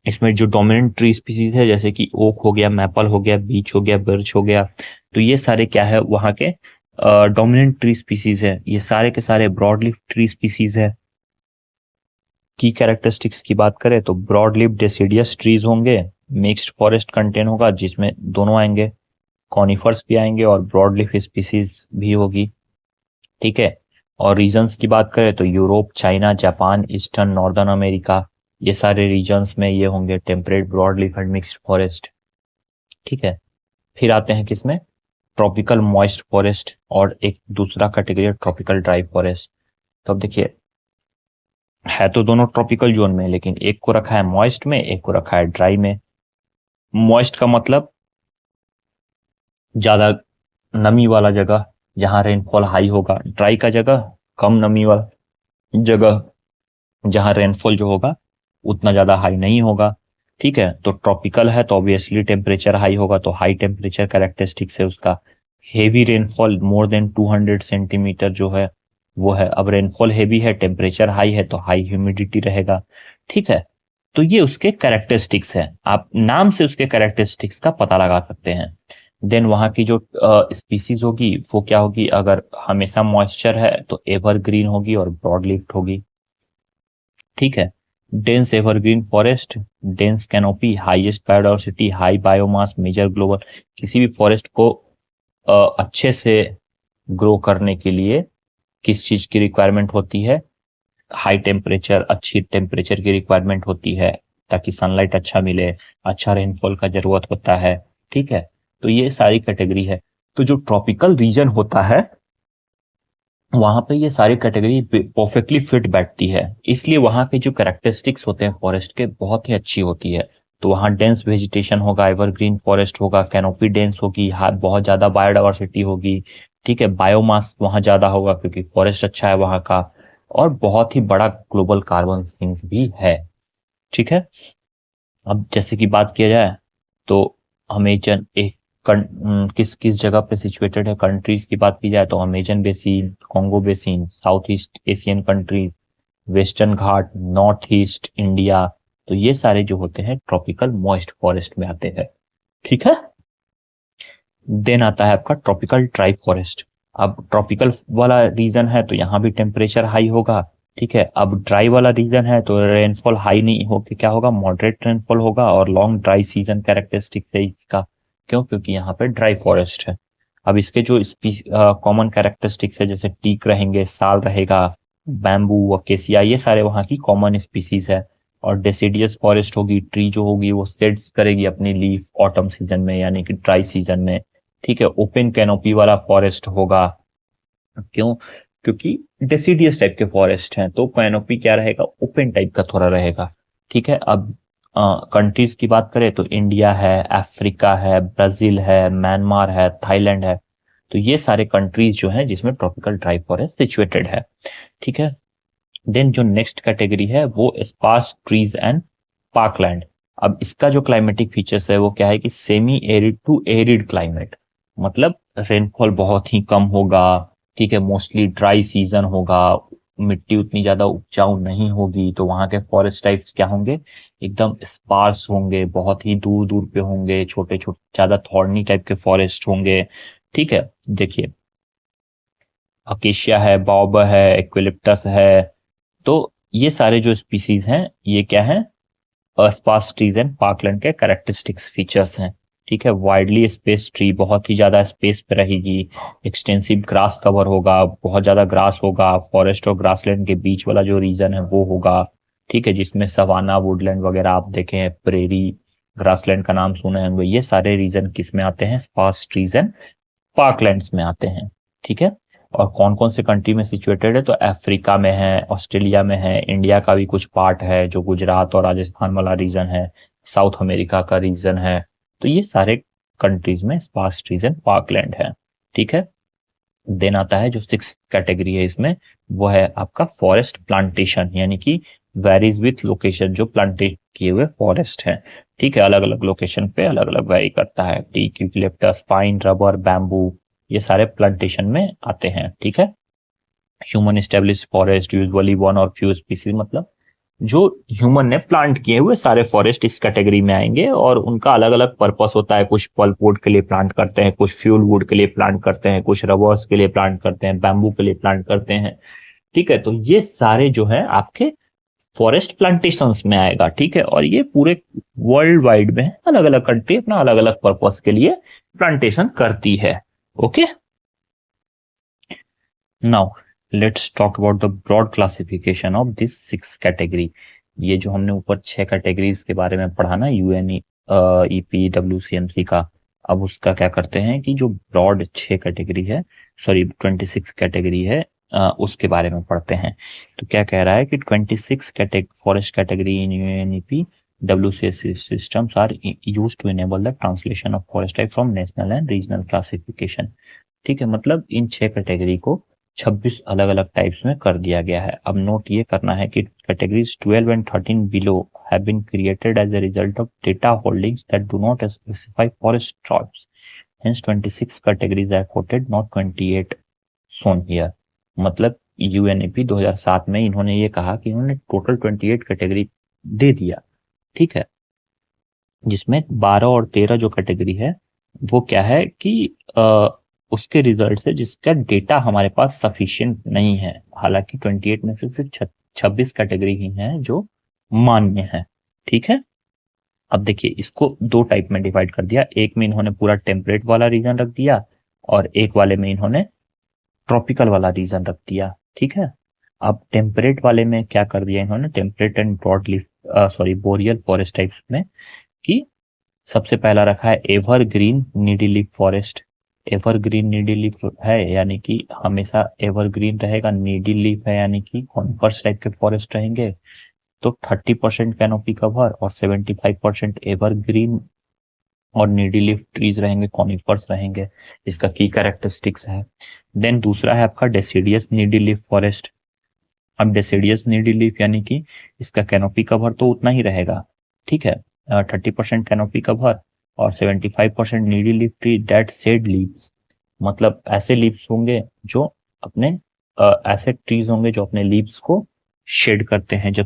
इसमें जो डोमिनेंट ट्री स्पीसीज है जैसे कि ओक हो गया, मैपल हो गया, बीच हो गया, बर्च हो गया, तो ये सारे क्या है, वहां के डोमिनेंट ट्री स्पीसीज है। ये सारे के सारे ब्रॉड लीफ ट्री स्पीसीज है। की कैरेक्टरिस्टिक्स की बात करें तो ब्रॉड लीफ डेसिडियस ट्रीज होंगे, मिक्स्ड फॉरेस्ट कंटेन होगा जिसमें दोनों आएंगे, कॉनिफर्स भी आएंगे और ब्रॉड लीफ स्पीसीज भी होगी, ठीक है। और रीजन्स की बात करें तो Europe, China, Japan, eastern northern America, ये सारे रीजन्स में ये होंगे temperate broad leaf and mixed forest, ठीक है। फिर आते हैं किसमें, ट्रॉपिकल मॉइस्ट फॉरेस्ट और एक दूसरा कैटेगरी ट्रॉपिकल ड्राई फॉरेस्ट। तो अब देखिए, है तो दोनों ट्रॉपिकल जोन में, लेकिन एक को रखा है मॉइस्ट में, एक को रखा है ड्राई में। मॉइस्ट का मतलब ज्यादा नमी वाला जगह जहां रेनफॉल हाई होगा, ड्राई का जगह कम नमी वाला जगह जहां रेनफॉल जो होगा उतना ज्यादा हाई नहीं होगा, ठीक है। तो ट्रॉपिकल है तो ऑब्वियसली टेम्परेचर हाई होगा, तो हाई टेम्परेचर कैरेक्टरिस्टिक्स है उसका। Heavy rainfall more than 200 centimetre जो है वो है। अब रेनफॉल हेवी है, टेम्परेचर हाई है तो हाई ह्यूमिडिटी रहेगा, ठीक है। तो ये उसके कैरेक्टरिस्टिक्स है, आप नाम से उसके कैरेक्टरिस्टिक्स का पता लगा सकते हैं। देन वहां की जो स्पीसीज होगी वो क्या होगी, अगर हमेशा मॉइस्चर है तो एवरग्रीन होगी और ब्रॉड लीफ्ड होगी, ठीक है। Dense evergreen forest, dense canopy, highest biodiversity, high biomass, major global. किसी भी फॉरेस्ट को अच्छे से ग्रो करने के लिए किस चीज की रिक्वायरमेंट होती है, हाई टेम्परेचर, अच्छी टेम्परेचर की रिक्वायरमेंट होती है ताकि सनलाइट अच्छा मिले, अच्छा रेनफॉल का जरूरत होता है, ठीक है। तो ये सारी कैटेगरी है। तो जो ट्रॉपिकल रीजन होता है वहां पे ये सारी कैटेगरी परफेक्टली फिट बैठती है, इसलिए वहां के जो कैरेक्टरिस्टिक्स होते हैं फॉरेस्ट के बहुत ही अच्छी होती है। तो वहाँ डेंस वेजिटेशन होगा, एवरग्रीन फॉरेस्ट होगा, कैनोपी डेंस होगी, बहुत ज्यादा बायोडाइवर्सिटी होगी, ठीक है। बायोमास वहाँ ज्यादा होगा क्योंकि फॉरेस्ट अच्छा है वहाँ का, और बहुत ही बड़ा ग्लोबल कार्बन सिंक भी है, ठीक है। अब जैसे कि बात किया जाए तो अमेजन एक किस किस जगह पे सिचुएटेड है, कंट्रीज की बात की जाए तो Amazon basin, Congo basin, south east Asian countries, western Ghat, north east India, तो ये सारे जो होते हैं ट्रॉपिकल मॉइस्ट फॉरेस्ट में आते हैं, ठीक है। देन आता है आपका ट्रॉपिकल ड्राई फॉरेस्ट। अब ट्रॉपिकल वाला रीजन है तो यहाँ भी टेम्परेचर हाई होगा, ठीक है। अब ड्राई वाला रीजन है तो रेनफॉल हाई नहीं होकर क्या होगा, मॉडरेट रेनफॉल होगा और लॉन्ग ड्राई सीजन कैरेक्टरिस्टिक्स है इसका। क्यों, क्योंकि यहाँ पे ड्राई फॉरेस्ट है। अब इसके जो कॉमन कैरेक्टरिस्टिक्स है जैसे टीक रहेंगे, साल रहेगा, बैम्बू, अकेसिया, ये सारे वहाँ की कॉमन स्पीसीज है। और डेसिडियस फॉरेस्ट होगी, ट्री जो होगी वो शेड्स करेगी अपनी लीफ ऑटम सीजन में यानी कि ड्राई सीजन में। ठीक है, ओपन कैनोपी वाला फॉरेस्ट होगा। क्यों? क्योंकि डेसिडियस टाइप के फॉरेस्ट हैं तो कैनोपी क्या रहेगा, ओपन टाइप का थोड़ा रहेगा। ठीक है, अब कंट्रीज की बात करें तो इंडिया है, अफ्रीका है, ब्राजील है, म्यांमार है, थाईलैंड है। तो ये सारे कंट्रीज जो हैं जिसमें ट्रॉपिकल ड्राई फॉरेस्ट सिचुएटेड है। ठीक है, देन जो नेक्स्ट कैटेगरी है वो स्पार्स ट्रीज एंड पार्कलैंड। अब इसका जो क्लाइमेटिक फीचर्स है वो क्या है कि semi arid to arid climate, मतलब रेनफॉल बहुत ही कम होगा। ठीक है, मोस्टली ड्राई सीजन होगा, मिट्टी उतनी ज्यादा उपजाऊ नहीं होगी, तो वहां के फॉरेस्ट टाइप्स क्या होंगे, एकदम स्पार्स होंगे, बहुत ही दूर दूर पे होंगे, छोटे छोटे ज्यादा थॉर्नी टाइप के फॉरेस्ट होंगे। ठीक है, देखिए अकेशिया है, बाओब है, एक्विलिप्टस है। तो ये सारे जो स्पीसीज हैं ये क्या है, स्पार्स ट्रीज एंड पार्कलैंड के कैरेक्टरिस्टिक्स फीचर्स हैं। ठीक है, वाइडली स्पेस ट्री, बहुत ही ज्यादा स्पेस पे रहेगी। एक्सटेंसिव ग्रास कवर होगा, बहुत ज्यादा ग्रास होगा। फॉरेस्ट और ग्रासलैंड के बीच वाला जो रीजन है वो होगा। ठीक है, जिसमें सवाना, वुडलैंड वगैरह आप देखें हैं, प्रेरी, ग्रासलैंड का नाम सुने होंगे, ये सारे रीजन किस में आते हैं, स्पार्स ट्रीज एंड पार्कलैंड्स में आते हैं। ठीक है, और कौन कौन से कंट्री में सिचुएटेड है, तो अफ्रीका में है, ऑस्ट्रेलिया में है, इंडिया का भी कुछ पार्ट है जो गुजरात और राजस्थान वाला रीजन है, साउथ अमेरिका का रीजन है। तो ये सारे कंट्रीज में स्पार्स ट्रीज एंड पार्कलैंड है। ठीक है, देन आता है जो सिक्स कैटेगरी है इसमें, वो है आपका फॉरेस्ट प्लांटेशन, यानी कि वेरीज विथ लोकेशन, जो प्लांटेड किए हुए फॉरेस्ट है। ठीक है, अलग अलग लोकेशन पे अलग अलग वेरी करता है। Teak, eucalyptus, pine, rubber, bamboo, ये सारे प्लांटेशन में आते हैं। ठीक है, human establish forest usually one और फ्यू स्पीसीज, मतलब जो ह्यूमन ने प्लांट किए हुए सारे फॉरेस्ट इस कैटेगरी में आएंगे, और उनका अलग अलग पर्पस होता है। कुछ पल्प वुड के लिए प्लांट करते हैं, कुछ फ्यूल वुड के लिए प्लांट करते हैं, कुछ रबर्स के लिए प्लांट करते हैं, बैम्बू के लिए प्लांट करते हैं। ठीक है, तो ये सारे जो है आपके फॉरेस्ट प्लांटेशंस में आएगा। ठीक है, और ये पूरे वर्ल्ड वाइड में अलग अलग कंट्री अपना अलग अलग पर्पस के लिए प्लांटेशन करती है। Okay, now let's talk about the broad classification of this six category. ये जो हमने ऊपर 6 कैटेगरीज के बारे में पढ़ा ना, यूएनईपी डब्ल्यूसीएमसी का, अब उसका क्या करते हैं कि जो ब्रॉड 6 कैटेगरी है, सॉरी 26 कैटेगरी है, उसके बारे में पढ़ते हैं। तो क्या कह रहा है कि 26 forest category in UNEP WCS systems are used to enable the translation of forest type from national and regional classification। ठीक है, मतलब इन 6 कैटेगरी को 26 अलग अलग टाइप्स में कर दिया गया है। अब नोट ये करना है कि categories 12 and 13 below have been created as a result of data holdings that do not specify forest types, hence 26 categories are quoted, not 28 shown here। मतलब यूएनईपी 2007 में इन्होंने ये कहा कि इन्होंने टोटल 28 कैटेगरी दे दिया। ठीक है, जिसमें 12 और 13 जो कैटेगरी है वो क्या है कि उसके रिजल्ट से जिसका डेटा हमारे पास सफिशिएंट नहीं है। हालांकि 28 में से सिर्फ 26 कैटेगरी ही हैं जो मान्य है। ठीक है, अब देखिए इसको दो टाइप में डिवाइड कर दिया। एक में इन्होंने पूरा टेम्परेट वाला रीजन रख दिया, और एक वाले में इन्होंने ट्रॉपिकल वाला रीजन रख दिया। ठीक है, अब टेम्परेट वाले में क्या कर दिया इन्होंने, temperate and broad leaf boreal forest types में, कि सबसे पहला रखा है evergreen needle leaf forest. Evergreen needle leaf है यानी कि हमेशा एवरग्रीन रहेगा, नीडी लीफ है यानी कि कॉनिफर्स टाइप के फॉरेस्ट रहेंगे। तो 30% कैनोपी कवर और 75% एवरग्रीन और नीडी लीफ ट्रीज रहेंगे, कॉनिफर्स रहेंगे। इसका की कैरेक्टरिस्टिक्स है। देन दूसरा है आपका डेसिडियस नीडी लीफ फॉरेस्ट। अब डेसिडियस नीडी लीफ यानी कि इसका कैनोपी कवर तो उतना ही रहेगा। ठीक है, 30% कैनोपी कवर और 75% needle leaf tree that shed leaves, मतलब ऐसे लीव्स होंगे जो अपने ऐसे ट्रीज होंगे जो अपने लीव्स को शेड करते हैं जब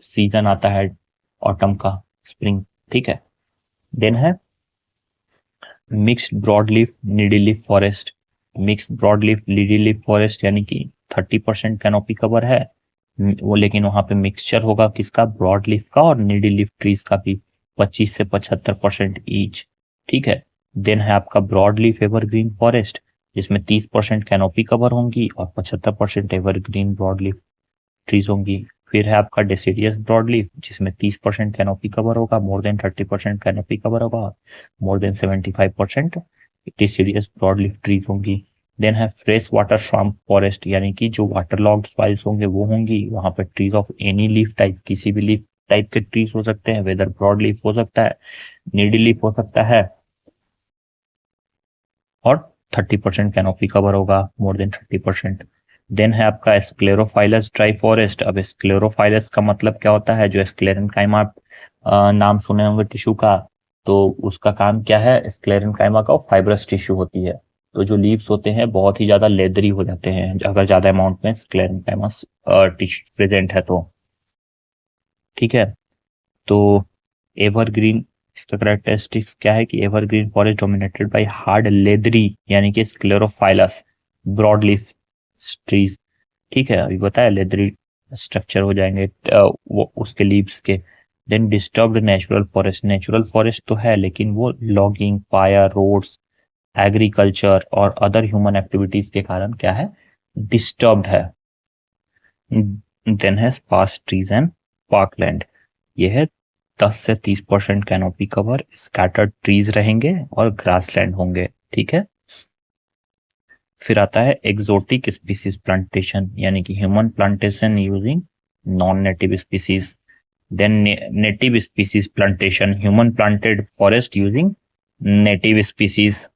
सीजन आता है ऑटम का, स्प्रिंग। ठीक है, देन है mixed broad leaf needle leaf forest. Mixed broad leaf needle leaf forest यानी कि 30% कैनोपी कवर है वो, लेकिन वहां पे मिक्सचर होगा किसका, ब्रॉड लीफ का और नीडी लीफ ट्रीज का भी, 25 से 75% ईच। ठीक है, देन है आपका ब्रॉड लीफ एवरग्रीन फॉरेस्ट, जिसमें 30% कैनोपी कवर होंगी और 75% एवरग्रीन ब्रॉड लीफ ट्रीज होंगी। फिर है आपका डेसिडियस ब्रॉड लीफ जिसमें 30% कैनोपी कवर होगा, मोर देन 30% कैनोपी कवर होगा, more than 75% deciduous broad leaf trees होंगी। देन है फ्रेश वाटर स्वैम्प फॉरेस्ट, यानी कि जो वाटर लॉग्ड सॉइल्स होंगे वो होंगी, वहां पर trees of any leaf type, किसी भी लीफ टाइप के ट्रीज हो सकते हैं, वेदर ब्रॉड लीफ हो सकता है, नीडी लीफ हो सकता है, और 30% कैनोपी कवर होगा, मोर देन 30%। देन है आपका स्क्लेरोफाइलस ड्राई फॉरेस्ट। अब स्क्लेरोफाइलस का मतलब क्या होता है? जो स्क्लेरेनकाइमा आप नाम सुने होंगे टिश्यू का, तो उसका काम क्या है? स्क्लेरेनकाइमा का फाइब्रस टिश्यू होती है, तो जो लीव्स होते हैं बहुत ही ज्यादा लेदरी हो जाते हैं अगर ज्यादा अमाउंट में स्क्लेरेनकाइमा टिश्यू प्रेजेंट है तो। ठीक है, तो एवरग्रीन, इसका करेक्टरिस्टिक्स क्या है कि evergreen forest dominated by hard leathery यानी कि स्क्लेरोफाइलस ब्रॉड लीफ ट्रीज। ठीक है, अभी बताया लेदरी स्ट्रक्चर हो जाएंगे वो उसके लीव्स के। Then disturbed natural forest, natural forest तो है लेकिन वो लॉगिंग, फायर, रोड्स, एग्रीकल्चर और अदर ह्यूमन एक्टिविटीज के कारण क्या है? डिस्टर्ब्ड है। देन है स्पार्स ट्रीज एंड पार्कलैंड, ये है 10 से 30% कैनोपी कवर, स्कैटर्ड ट्रीज रहेंगे और ग्रासलैंड होंगे। ठीक है, फिर आता है एक्सोटिक स्पीसीज प्लांटेशन, यानी कि human plantation using non native species. Then native species plantation, human planted forest using native species,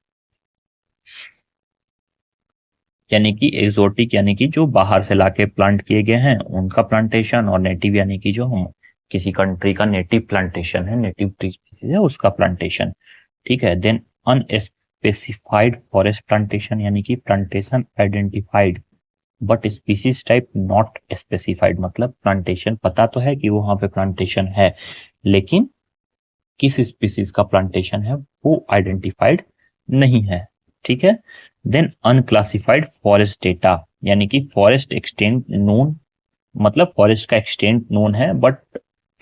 यानी कि एक्सोटिक यानी कि जो बाहर से लाके प्लांट किए गए हैं उनका प्लांटेशन, और नेटिव यानी कि जो हम किसी कंट्री का नेटिव प्लांटेशन है, नेटिव ट्री स्पीसीज है, उसका प्लांटेशन। ठीक है, देन अनस्पेसिफाइड फॉरेस्ट प्लांटेशन, यानी कि plantation identified but species type not specified, मतलब प्लांटेशन पता तो है कि वहां पे प्लांटेशन है लेकिन किस स्पीसीज का प्लांटेशन है वो आइडेंटिफाइड नहीं है। ठीक है, देन अनक्लासिफाइड फॉरेस्ट डेटा, यानी कि फॉरेस्ट एक्सटेंट नोन, मतलब फॉरेस्ट का एक्सटेंट नोन है बट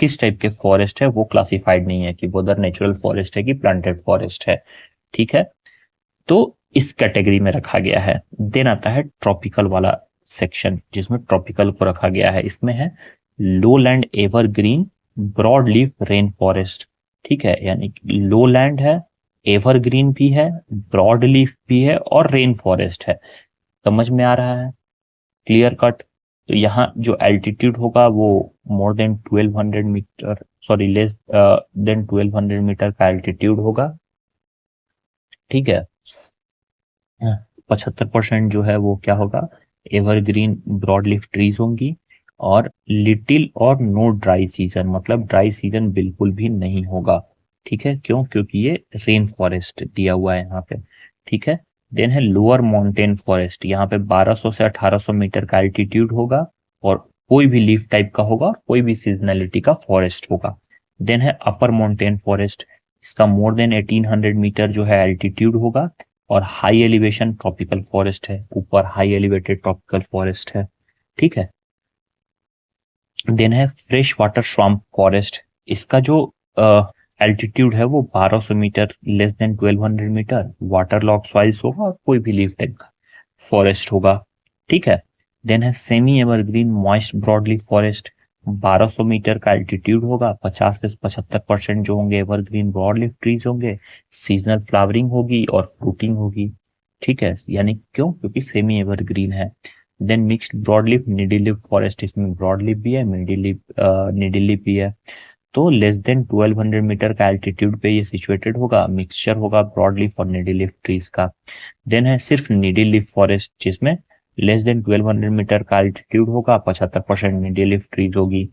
किस टाइप के फॉरेस्ट है वो क्लासिफाइड नहीं है कि वो उधर नेचुरल फॉरेस्ट है कि प्लांटेड फॉरेस्ट है। ठीक है, तो इस कैटेगरी में रखा गया है। देन आता है ट्रॉपिकल वाला सेक्शन जिसमें ट्रॉपिकल को रखा गया है, इसमें है low land evergreen broad leaf rain forest. ठीक है, यानी लो लैंड है, एवरग्रीन भी है, ब्रॉड लीफ भी है और रेन फॉरेस्ट है। समझ में आ रहा है? Clear cut. तो यहाँ जो एल्टीट्यूड होगा वो more than 1200 metre, sorry less than 1200 metre का एल्टीट्यूड होगा। ठीक है, 75% जो है वो क्या होगा? एवरग्रीन ब्रॉड लीफ ट्रीज होंगी, और लिटिल और नो ड्राई सीजन, मतलब ड्राई सीजन बिल्कुल भी नहीं होगा। ठीक है, क्यों? क्योंकि ये रेन फॉरेस्ट दिया हुआ है यहाँ पे। ठीक है, देन है लोअर माउंटेन फॉरेस्ट, यहाँ पे 1200 से 1800 मीटर का एल्टीट्यूड होगा और कोई भी लीफ टाइप का होगा, कोई भी सीजनलिटी का फॉरेस्ट होगा। देन है अपर माउंटेन फॉरेस्ट, इसका मोर देन 1800 मीटर जो है एल्टीट्यूड होगा, और हाई एलिवेशन ट्रॉपिकल फॉरेस्ट है, ऊपर हाई एलिवेटेड ट्रॉपिकल फॉरेस्ट है। ठीक है, देन है फ्रेश वाटर स्वैम्प फॉरेस्ट, इसका जो एल्टीट्यूड है वो 1200 metre, less than 1200 metre, water log soils होगा और कोई भी लीफ टाइप का फॉरेस्ट होगा। ठीक है, देन है semi evergreen moist broadleaf forest, 1200 metre का एल्टीट्यूड होगा, 50 से 75% जो होंगे एवरग्रीन ब्रॉडलीफ ट्रीज होंगे, सीजनल फ्लावरिंग होगी और फ्रूटिंग होगी। ठीक है, यानी क्यों? क्योंकि सेमी एवरग्रीन है। Then mixed broadleaf needleleaf forest, इसमें ब्रॉडलीफ भी है, निडिलीफ भी है। तो लेस देन 1200 मीटर का एल्टीट्यूड पे ये सिचुएटेड होगा, मिक्सचर होगा ब्रॉडलीफ और निडिलीफ ट्रीज का। देन है सिर्फ निडिलीफ फॉरेस्ट जिसमें लेस देन 1200 मीटर का एल्टीट्यूड होगा, 75% निडिलीफ ट्रीज होगी।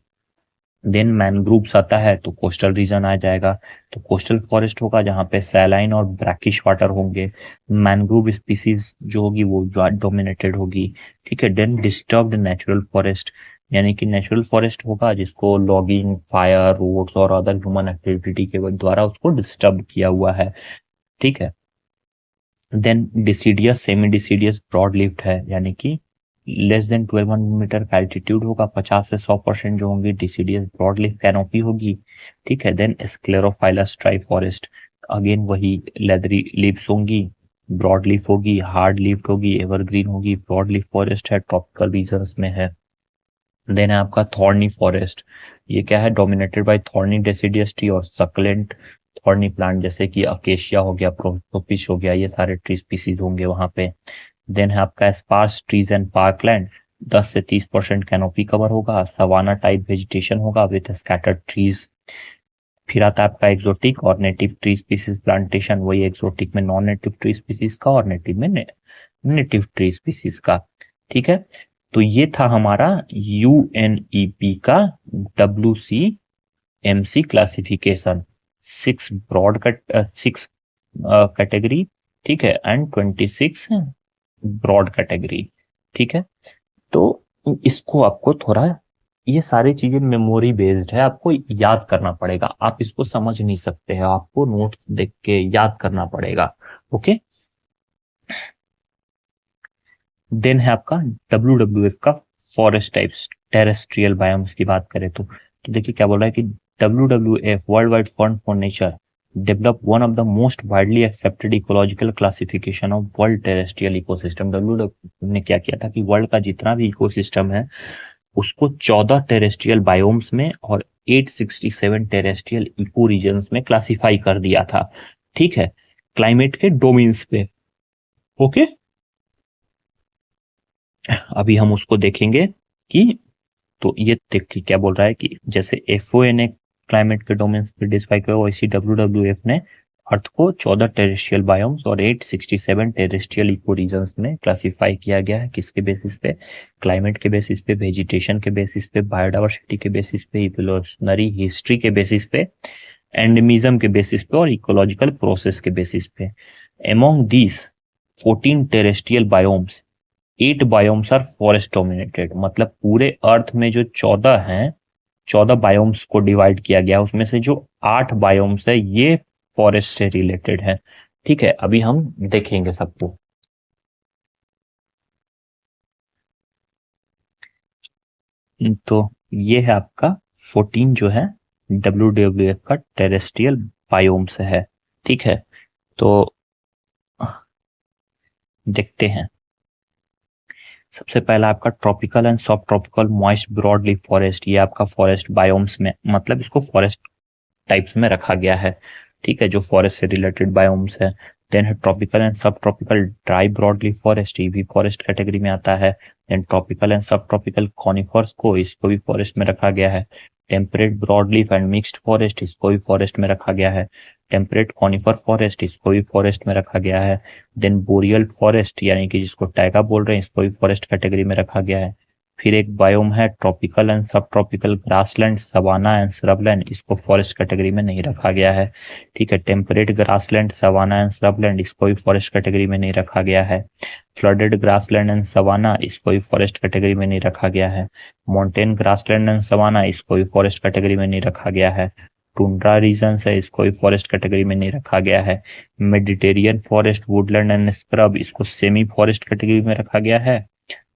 देन मैनग्रूव्स आता है तो कोस्टल रीजन आ जाएगा, तो कोस्टल फॉरेस्ट होगा जहाँ पे सैलाइन और ब्रैकिश वाटर होंगे, मैनग्रूव स्पीसीज जो होगी वो डोमिनेटेड होगी। ठीक है, देन डिस्टर्ब्ड नेचुरल फॉरेस्ट, यानी कि नेचुरल फॉरेस्ट होगा जिसको लॉगिंग, फायर, रोड्स और अदर ह्यूमन एक्टिविटी के द्वारा उसको डिस्टर्ब किया हुआ है। ठीक है, then deciduous semi deciduous broad leafed है, यानी कि लेस देन 1200 मीटर का एल्टीट्यूड होगा, 50 से 100% जो होंगी डिसीडियस ब्रॉड लीफ कैनोपी होगी। ठीक है, देन स्क्लेरोफाइलस ट्राई फॉरेस्ट, अगेन वही लेदरी लीव्स होंगी, ब्रॉड लीफ होगी, हार्ड लीफ होगी, एवरग्रीन होगी, ब्रॉड लीफ फॉरेस्ट है, ट्रॉपिकल रीजन्स में है। देन है आपका थॉर्नी फॉरेस्ट, ये क्या है, dominated by thorny deciduous tree और सक्लेंट थॉर्नी प्लांट, जैसे कि अकेशिया हो गया, प्रोपिस हो गया, ये सारे ट्री स्पीसीज होंगे वहां पे। देन है आपका स्पार्स ट्रीज एंड पार्कलैंड, 10 से 30% कैनोपी कवर होगा, सवाना टाइप वेजिटेशन होगा विद स्कैटर्ड ट्रीज। फिर आता है आपका एक्सोटिक और नेटिव ट्री स्पीसीज प्लांटेशन, वही एक्सोटिक में नॉन नेटिव ट्री स्पीसीज का और नेटिव में नेटिव ट्री स्पीसीज का। ठीक है, तो ये था हमारा यूएनईपी का WCMC क्लासिफिकेशन, 6 कैटेगरी, ठीक है, एंड 26 ब्रॉड कैटेगरी। ठीक है, तो इसको आपको थोड़ा, ये सारी चीजें मेमोरी बेस्ड है, आपको याद करना पड़ेगा, आप इसको समझ नहीं सकते हैं, आपको नोट्स देख के याद करना पड़ेगा। ओके, देन है आपका WWF का फॉरेस्ट टाइप्स टेरेस्ट्रियल बायोम्स की बात करें तो देखिए क्या बोल रहा है कि WWF world wide fund for nature develop one of the most widely accepted ecological classification of world terrestrial ecosystem. WWF ने क्या किया था कि वर्ल्ड का जितना भी इकोसिस्टम है उसको 14 टेरेस्ट्रियल बायोम्स में और 867 टेरेस्ट्रियल इको रीजन्स में क्लासिफाई कर दिया था। ठीक है, क्लाइमेट के डोमेन्स पे। ओके, अभी हम उसको देखेंगे कि, तो ये देखिए क्या बोल रहा है कि जैसे FOA ने क्लाइमेट के डोमेन पे डिस्क्राइब किया, वैसे WWF ने अर्थ को 14 टेरेस्ट्रियल बायोम्स और 867 टेरेस्ट्रियल इको रीजन्स में क्लासिफाई किया गया है। किसके बेसिस पे? क्लाइमेट के बेसिस पे, वेजिटेशन के बेसिस पे, बायोडाइवर्सिटी के बेसिस पे, इवोल्यूशनरी हिस्ट्री के बेसिस पे, एंडेमिज्म के बेसिस पे और इकोलॉजिकल प्रोसेस के बेसिस पे। Among these 14 terrestrial biomes 8 biomes are forest dominated, मतलब पूरे अर्थ में जो 14 हैं, 14 बायोम्स को डिवाइड किया गया, उसमें से जो 8 बायोम्स है ये फॉरेस्ट से रिलेटेड है। ठीक है, अभी हम देखेंगे सबको। तो ये है आपका 14 जो है WWF का टेरेस्ट्रियल बायोम्स है। ठीक है, तो देखते हैं। सबसे पहला आपका tropical and sub tropical moist broad leaf forest, ये आपका फॉरेस्ट बायोम्स में, मतलब इसको फॉरेस्ट टाइप्स में रखा गया है। ठीक है, जो फॉरेस्ट से रिलेटेड बायोम्स है। देन है tropical and sub tropical dry broad leaf forest, ये भी फॉरेस्ट कैटेगरी में आता है। Then tropical and sub tropical conifers को, इसको भी फॉरेस्ट में रखा गया है। Temperate broad leaf and mixed forest, इसको भी फॉरेस्ट में रखा गया है। टेम्परेट कॉनिफर फॉरेस्ट, इसको भी फॉरेस्ट में रखा गया है। देन बोरियल फॉरेस्ट, यानी कि जिसको टैगा बोल रहे हैं, इसको भी फॉरेस्ट कैटेगरी में रखा गया है। फिर एक बायोम है tropical and sub tropical grassland, savanna and श्रबलैंड, इसको फॉरेस्ट कैटेगरी में नहीं रखा गया है। ठीक है, टेम्परेट ग्रासलैंड, सवाना एंड श्रबलैंड, इसको भी फॉरेस्ट कैटेगरी में नहीं रखा गया है। फ्लडेड ग्रासलैंड एंड सवाना, इसको भी फॉरेस्ट कैटेगरी में नहीं रखा गया है। माउंटेन ग्रासलैंड एंड सवाना, इसको भी फॉरेस्ट कैटेगरी में नहीं रखा गया है। टुंड्रा रीजन है, इसको भी फॉरेस्ट कैटेगरी में नहीं रखा गया है। Mediterranean forest, Woodland and scrub, इसको सेमी फॉरेस्ट कैटेगरी में रखा गया है।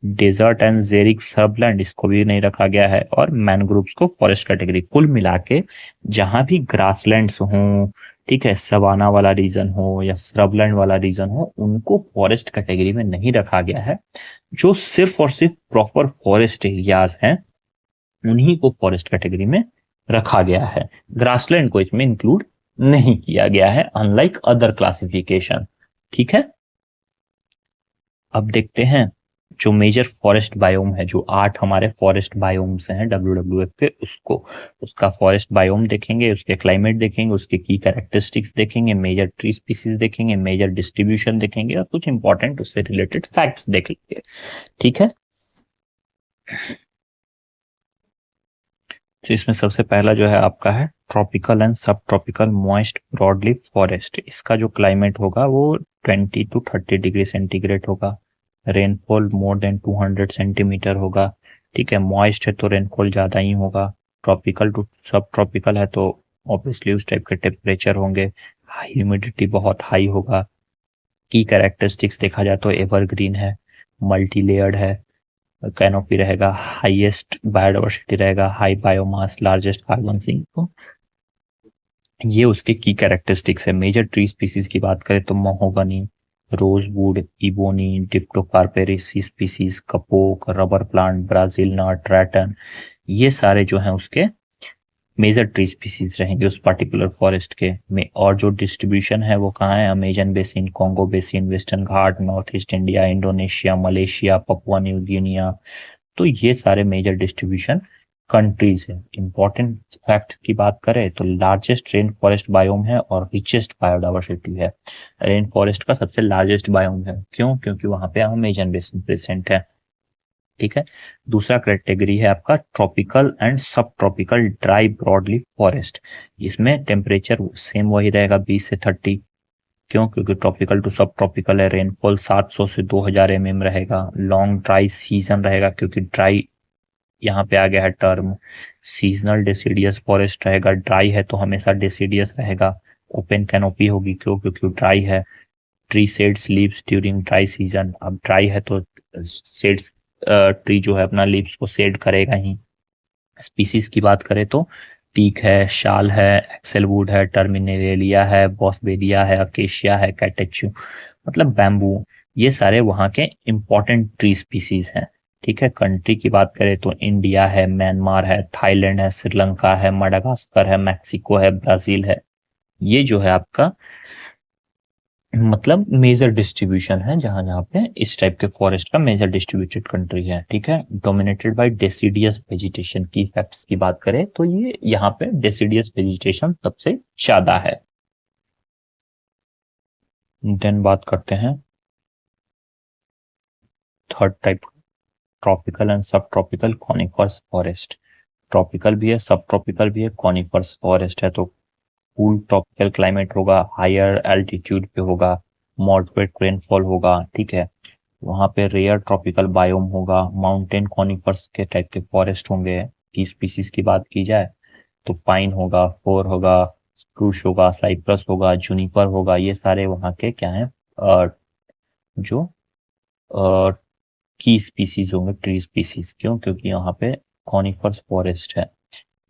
डेजर्ट एंड जेरिक सबलैंड, इसको भी नहीं रखा गया है। और मैनग्रोव्स को फॉरेस्ट कैटेगरी। कुल मिला के जहां भी ग्रासलैंड्स हों, ठीक है, सवाना वाला रीजन हो या श्रबलैंड वाला रीजन हो, उनको फॉरेस्ट कैटेगरी में नहीं रखा गया है। जो सिर्फ और सिर्फ प्रॉपर फॉरेस्ट एरियाज हैं उन्हीं को फॉरेस्ट कैटेगरी में रखा गया है। ग्रासलैंड को इसमें इंक्लूड नहीं किया गया है, अनलाइक अदर क्लासिफिकेशन। ठीक है, अब देखते हैं जो मेजर फॉरेस्ट बायोम है, जो 8 हमारे फॉरेस्ट बायोम्स हैं WWF के, उसको, उसका फॉरेस्ट बायोम देखेंगे, उसके क्लाइमेट देखेंगे, उसके की कैरेक्टरिस्टिक्स देखेंगे, मेजर ट्री स्पीसीज देखेंगे, मेजर डिस्ट्रीब्यूशन देखेंगे और कुछ इंपॉर्टेंट उससे रिलेटेड फैक्ट्स देख लेंगे। ठीक है, तो इसमें सबसे पहला जो है आपका है tropical and sub tropical moist broadleaf forest. इसका जो क्लाइमेट होगा वो 20 to 30 डिग्री सेंटीग्रेड होगा। रेनफॉल मोर देन 200 सेंटीमीटर होगा। ठीक है, मॉइस्ट है तो रेनफॉल ज़्यादा ही होगा। ट्रॉपिकल टू सब ट्रॉपिकल है तो ऑब्वियसली उस टाइप के टेम्परेचर होंगे। ह्यूमिडिटी बहुत हाई होगा। की कैरेक्टरिस्टिक्स देखा जाए तो एवरग्रीन है, मल्टी लेयर्ड है, कैनोपी रहेगा, हाईएस्ट बायोडाइवर्सिटी रहेगा, high biomass, largest carbon sink. तो ये उसके की कैरेक्टरिस्टिक्स है। मेजर ट्री स्पीसीज की बात करें तो mahogany, rosewood, ebony, dipterocarpaceae species, kapok, rubber plant, Brazil nut, rattan, ये सारे जो हैं उसके मेजर ट्री स्पीसीज रहेंगे उस पर्टिकुलर फॉरेस्ट के में। और जो डिस्ट्रीब्यूशन है वो कहाँ है, Amazon basin, Congo basin, western Ghat, north east India, Indonesia, Malaysia, Papua New Guinea. तो ये सारे मेजर डिस्ट्रीब्यूशन कंट्रीज है। इंपॉर्टेंट फैक्ट की बात करें तो लार्जेस्ट रेन फॉरेस्ट बायोम है और रिचेस्ट बायोडाइवर्सिटी है। रेन फॉरेस्ट का सबसे लार्जेस्ट बायोम है, क्यों? क्योंकि वहां पे अमेजन बेसिन प्रेजेंट है। ठीक है। दूसरा कैटेगरी है आपका tropical and sub tropical dry broadleaf forest. इसमें टेम्परेचर सेम वही रहेगा 20 से 30। क्यों? क्योंकि ट्रॉपिकल टू सब ट्रॉपिकल है। रेनफॉल 700 से 2000 mm रहेगा। लॉन्ग ड्राई सीजन रहेगा, क्योंकि ड्राई यहाँ पे आ गया है टर्म। सीजनल डेसिडियस फॉरेस्ट रहेगा। ड्राई है तो हमेशा डेसिडियस रहेगा। ओपन कैनोपी होगी, क्यों? क्योंकि ड्राई है। Tree shades leaves during dry season. अब ड्राई है तो शेड्स, ट्री जो है अपना लीव्स को शेड करेगा ही। स्पीसीज की बात करें तो टीक है, शाल है, एक्सेलवुड है, टर्मिनेलिया है, बॉसबेरिया है, अकेशिया है, कैटेचू मतलब बैम्बू, ये सारे वहाँ के इंपॉर्टेंट ट्री स्पीसीज हैं। ठीक है। कंट्री की बात करें तो इंडिया है, म्यांमार है, थाईलैंड है, श्रीलंका है, मडागास्कर है, मैक्सिको है, ब्राजील है। ये जो है आपका मतलब मेजर डिस्ट्रीब्यूशन है, जहां जहां पे इस टाइप के फॉरेस्ट का मेजर डिस्ट्रीब्यूटेड कंट्री है। ठीक है। डोमिनेटेड बाय डेसिडियस वेजिटेशन की फैक्ट्स की बात करें तो ये यहाँ पे डेसिडियस वेजिटेशन सबसे ज्यादा है। देन बात करते हैं third type, tropical and sub tropical conifers forest. Tropical भी है, सब ट्रॉपिकल भी है, कॉनिफर्स फॉरेस्ट है। तो कूल ट्रॉपिकल क्लाइमेट होगा, हायर एल्टीट्यूड पे होगा, मॉडरेट रेनफॉल होगा। ठीक है। वहां पे रेयर ट्रॉपिकल बायोम होगा, माउंटेन कॉनिफर्स के टाइप के फॉरेस्ट होंगे। की स्पीसीज की बात की जाए तो पाइन होगा, फोर होगा, स्प्रूस होगा, साइप्रस होगा, जूनिपर होगा। ये सारे वहाँ के क्या है, जो की स्पीसीज होंगे, ट्री स्पीसीज। क्यों? क्योंकि यहाँ पे कॉनिफर्स फॉरेस्ट है।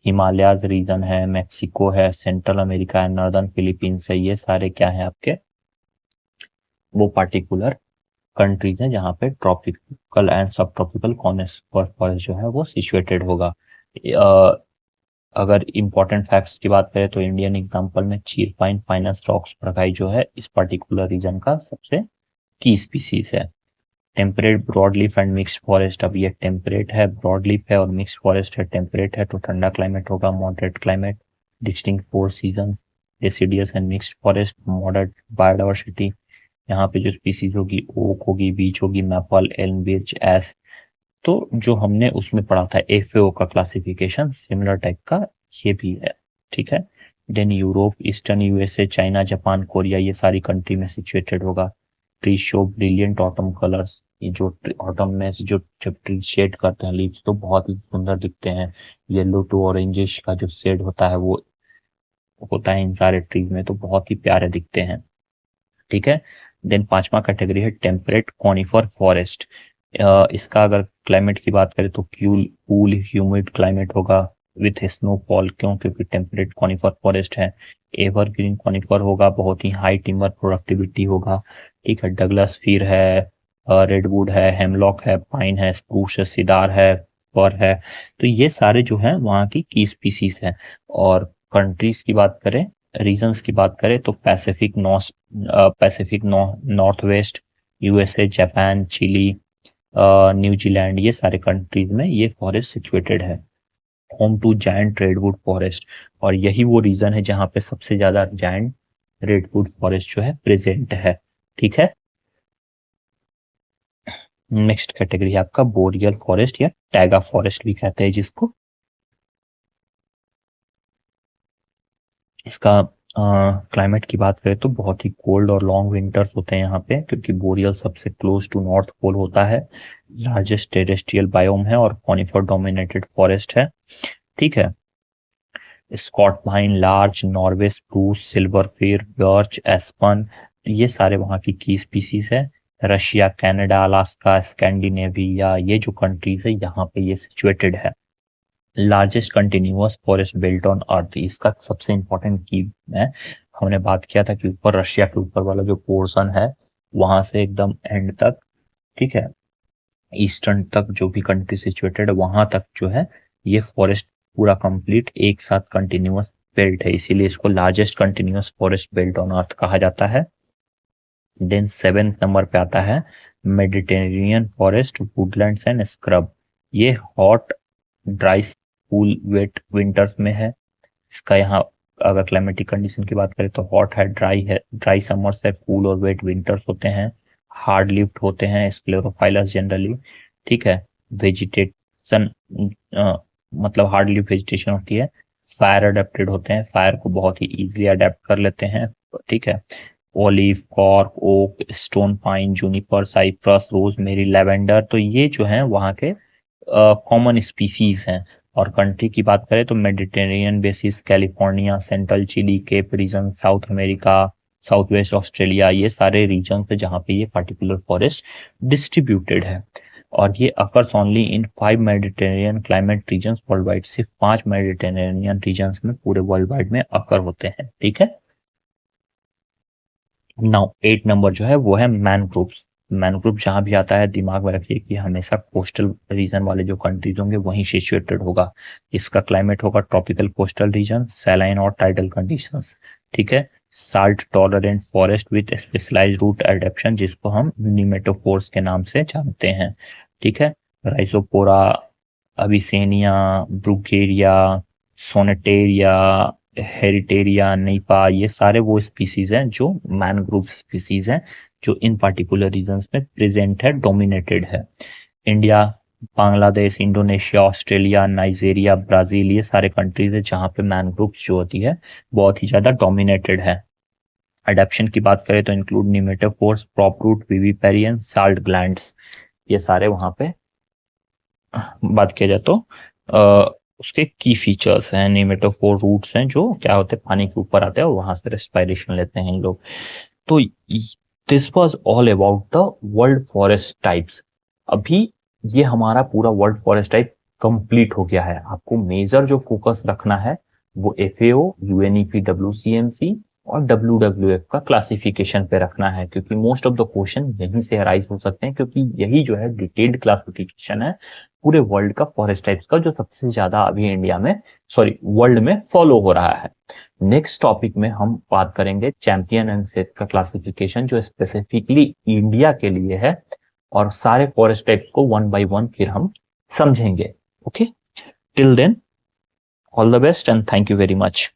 हिमालयाज रीजन है, मैक्सिको है, सेंट्रल अमेरिका है, नॉर्दर्न फिलीपींस है। ये सारे क्या है आपके वो पार्टिकुलर कंट्रीज हैं जहाँ पे tropical and sub tropical conifer forest जो है वो सिचुएटेड होगा। अगर इंपॉर्टेंट फैक्ट्स की बात करें तो इंडियन एग्जांपल में चीर पाइन, फाइनस रॉक्स प्रकाई जो है इस पर्टिकुलर रीजन का सबसे की स्पीसीज है। Temperate broadleaf and mixed forest, अब ये टेम्परेट है, ब्रॉडलीफ है और मिक्स्ड फॉरेस्ट है। टेम्परेट है तो ठंडा क्लाइमेट होगा, moderate climate, distinct 4 season, deciduous and mixed forest, moderate biodiversity. यहाँ पे जो स्पीसीज होगी ओक होगी, बीच होगी, मैपल, एल्म, बिर्च, एस। तो जो हमने उसमें पढ़ा था एफएओ का क्लासिफिकेशन, सिमिलर टाइप का ये भी है। ठीक है। Then Europe, eastern USA, China, Japan, Korea, ये सारी कंट्री में सिचुएटेड होगा। Tree show brilliant autumn colours, ये जो ऑटम में जो जब ट्री शेड करते हैं लीव्स तो बहुत ही सुंदर दिखते हैं। येलो टू ऑरेंजिश का जो शेड होता है वो होता है इन सारे ट्रीज में, तो बहुत ही प्यारे दिखते हैं। ठीक है। देन पांचवा कैटेगरी है टेम्परेट कॉनिफर फॉरेस्ट। इसका अगर क्लाइमेट की बात करें तो कूल ह्यूमिड क्लाइमेट होगा विथ स्नोफॉल। क्यों? क्योंकि टेम्परेट कॉनिफर फॉरेस्ट है। एवरग्रीन कॉनिफर होगा, बहुत ही हाई टिम्बर प्रोडक्टिविटी होगा। ठीक है। डगलस फीर है, रेडवुड है, हेमलॉक है, पाइन है, स्प्रूस है, सिदार है, फर है। तो ये सारे जो है वहाँ की स्पीसीज है। और कंट्रीज की बात करें, रीजन्स की बात करें तो Pacific North West, USA, Japan, Chile, New Zealand, ये सारे कंट्रीज में ये फॉरेस्ट सिचुएटेड है। Home to giant redwood forest, और यही वो रीजन है जहां पे सबसे ज्यादा जायंट रेडवुड फॉरेस्ट जो है प्रेजेंट है। ठीक है। नेक्स्ट कैटेगरी है आपका बोरियल फॉरेस्ट या टैगा फॉरेस्ट भी कहते हैं जिसको। इसका क्लाइमेट की बात करें तो बहुत ही कोल्ड और लॉन्ग विंटर्स होते हैं यहाँ पे, क्योंकि बोरियल सबसे क्लोज टू नॉर्थ पोल होता है। लार्जेस्ट टेरेस्ट्रियल बायोम है और कॉनिफर डोमिनेटेड फॉरेस्ट है। ठीक है। Scot pine, larch, Norway spruce, silver fir, birch, aspen, ये सारे वहाँ की स्पीसीज है। रशिया, कनाडा, अलास्का, स्कैंडिनेविया, ये जो कंट्रीज है यहाँ पे ये सिचुएटेड है। Largest continuous forest belt on अर्थ, इसका सबसे इंपॉर्टेंट की है, हमने बात किया था कि ऊपर रशिया के ऊपर वाला जो पोर्शन है वहां से एकदम एंड तक, ठीक है, ईस्टर्न तक जो भी कंट्री सिचुएटेड है वहां तक जो है ये फॉरेस्ट पूरा कंप्लीट एक साथ कंटिन्यूअस बेल्ट है, इसीलिए इसको largest continuous forest belt on earth कहा जाता है। देन 7th नंबर पे आता है Mediterranean forest woodlands and scrub. ये hot dry cool wet winters में है। इसका यहाँ अगर क्लाइमेटिक कंडीशन की बात करें तो हॉट है, ड्राई समर्स है, कूल और वेट विंटर्स होते हैं, हार्ड लिफ्ट होते हैं, स्क्लेरोफाइलस जनरली, ठीक है, वेजिटेशन मतलब हार्ड लिफ्ट वेजिटेशन होती है, फायर अडेप्टेड होते हैं, फायर को बहुत ही इजीली अडेप्ट कर लेते हैं, ठीक है, olive, cork, oak, stone pine, juniper, cypress, rosemary, lavender, तो ये जो है वहाँ के कॉमन स्पीसीज हैं। और कंट्री की बात करें तो Mediterranean basis, California, central Chile, Cape region, South America, South West Australia, ये सारे रीजन है जहाँ पे ये पर्टिकुलर फॉरेस्ट डिस्ट्रीब्यूटेड है। और ये occurs only in 5 Mediterranean climate reason world wide, सिर्फ 5 मेडिटेरेनियन रीजन में पूरे वर्ल्ड वाइड में अकर होते हैं, ठीक है। नाउ 8 नंबर जो है वो है मैनग्रोव्स। मैनग्रोव जहां भी आता है दिमाग में रखिए कि हमेशा कोस्टल रीजन वाले जो कंट्रीज होंगे वहीं सिचुएटेड होगा। इसका क्लाइमेट होगा ट्रॉपिकल कोस्टल रीजन, सैलाइन और टाइडल कंडीशंस, ठीक है। Salt tolerant forest with specialised root adaptation, जिसको हम निमेटोफोर्स के नाम से जानते हैं, ठीक है। राइजोपोरा, अबिसेनिया, ब्रुगेरिया, सोनेटेरिया, हेरिटेरिया, नैपा, ये सारे वो स्पीसीज हैं जो मैनग्रोव स्पीसीज हैं जो इन पर्टिकुलर रीजन्स में प्रेजेंट है, डोमिनेटेड है। India, Bangladesh, Indonesia, Australia, Nigeria, Brazil, ये सारे कंट्रीज है जहाँ पे मैनग्रोव्स जो होती है बहुत ही ज्यादा डोमिनेटेड है। अडेप्शन की बात करें तो include pneumatophores, prop root, viviparous, salt glands, ये सारे वहां पे बात किया जाए तो उसके की फीचर्स हैं। निमेटोफोर रूट्स हैं जो क्या होते हैं, पानी के ऊपर आते हैं और वहां से रेस्पिरेशन लेते हैं लोग। तो this was all about the world forest types. अभी ये हमारा पूरा वर्ल्ड फॉरेस्ट टाइप कंप्लीट हो गया है। आपको मेजर जो फोकस रखना है वो FAO, UNEP, WCMC और WWF का क्लासिफिकेशन पे रखना है, क्योंकि मोस्ट ऑफ द क्वेश्चन यहीं से अराइज हो सकते हैं, क्योंकि यही जो है डिटेल्ड क्लासिफिकेशन है पूरे वर्ल्ड का फॉरेस्ट टाइप्स का, जो सबसे ज्यादा अभी इंडिया में, सॉरी वर्ल्ड में फॉलो हो रहा है। नेक्स्ट टॉपिक में हम बात करेंगे चैंपियन एंड सेथ का क्लासिफिकेशन, जो स्पेसिफिकली इंडिया के लिए है, और सारे फॉरेस्ट टाइप्स को 1 by 1 फिर हम समझेंगे। Okay, till then all the best and thank you very much.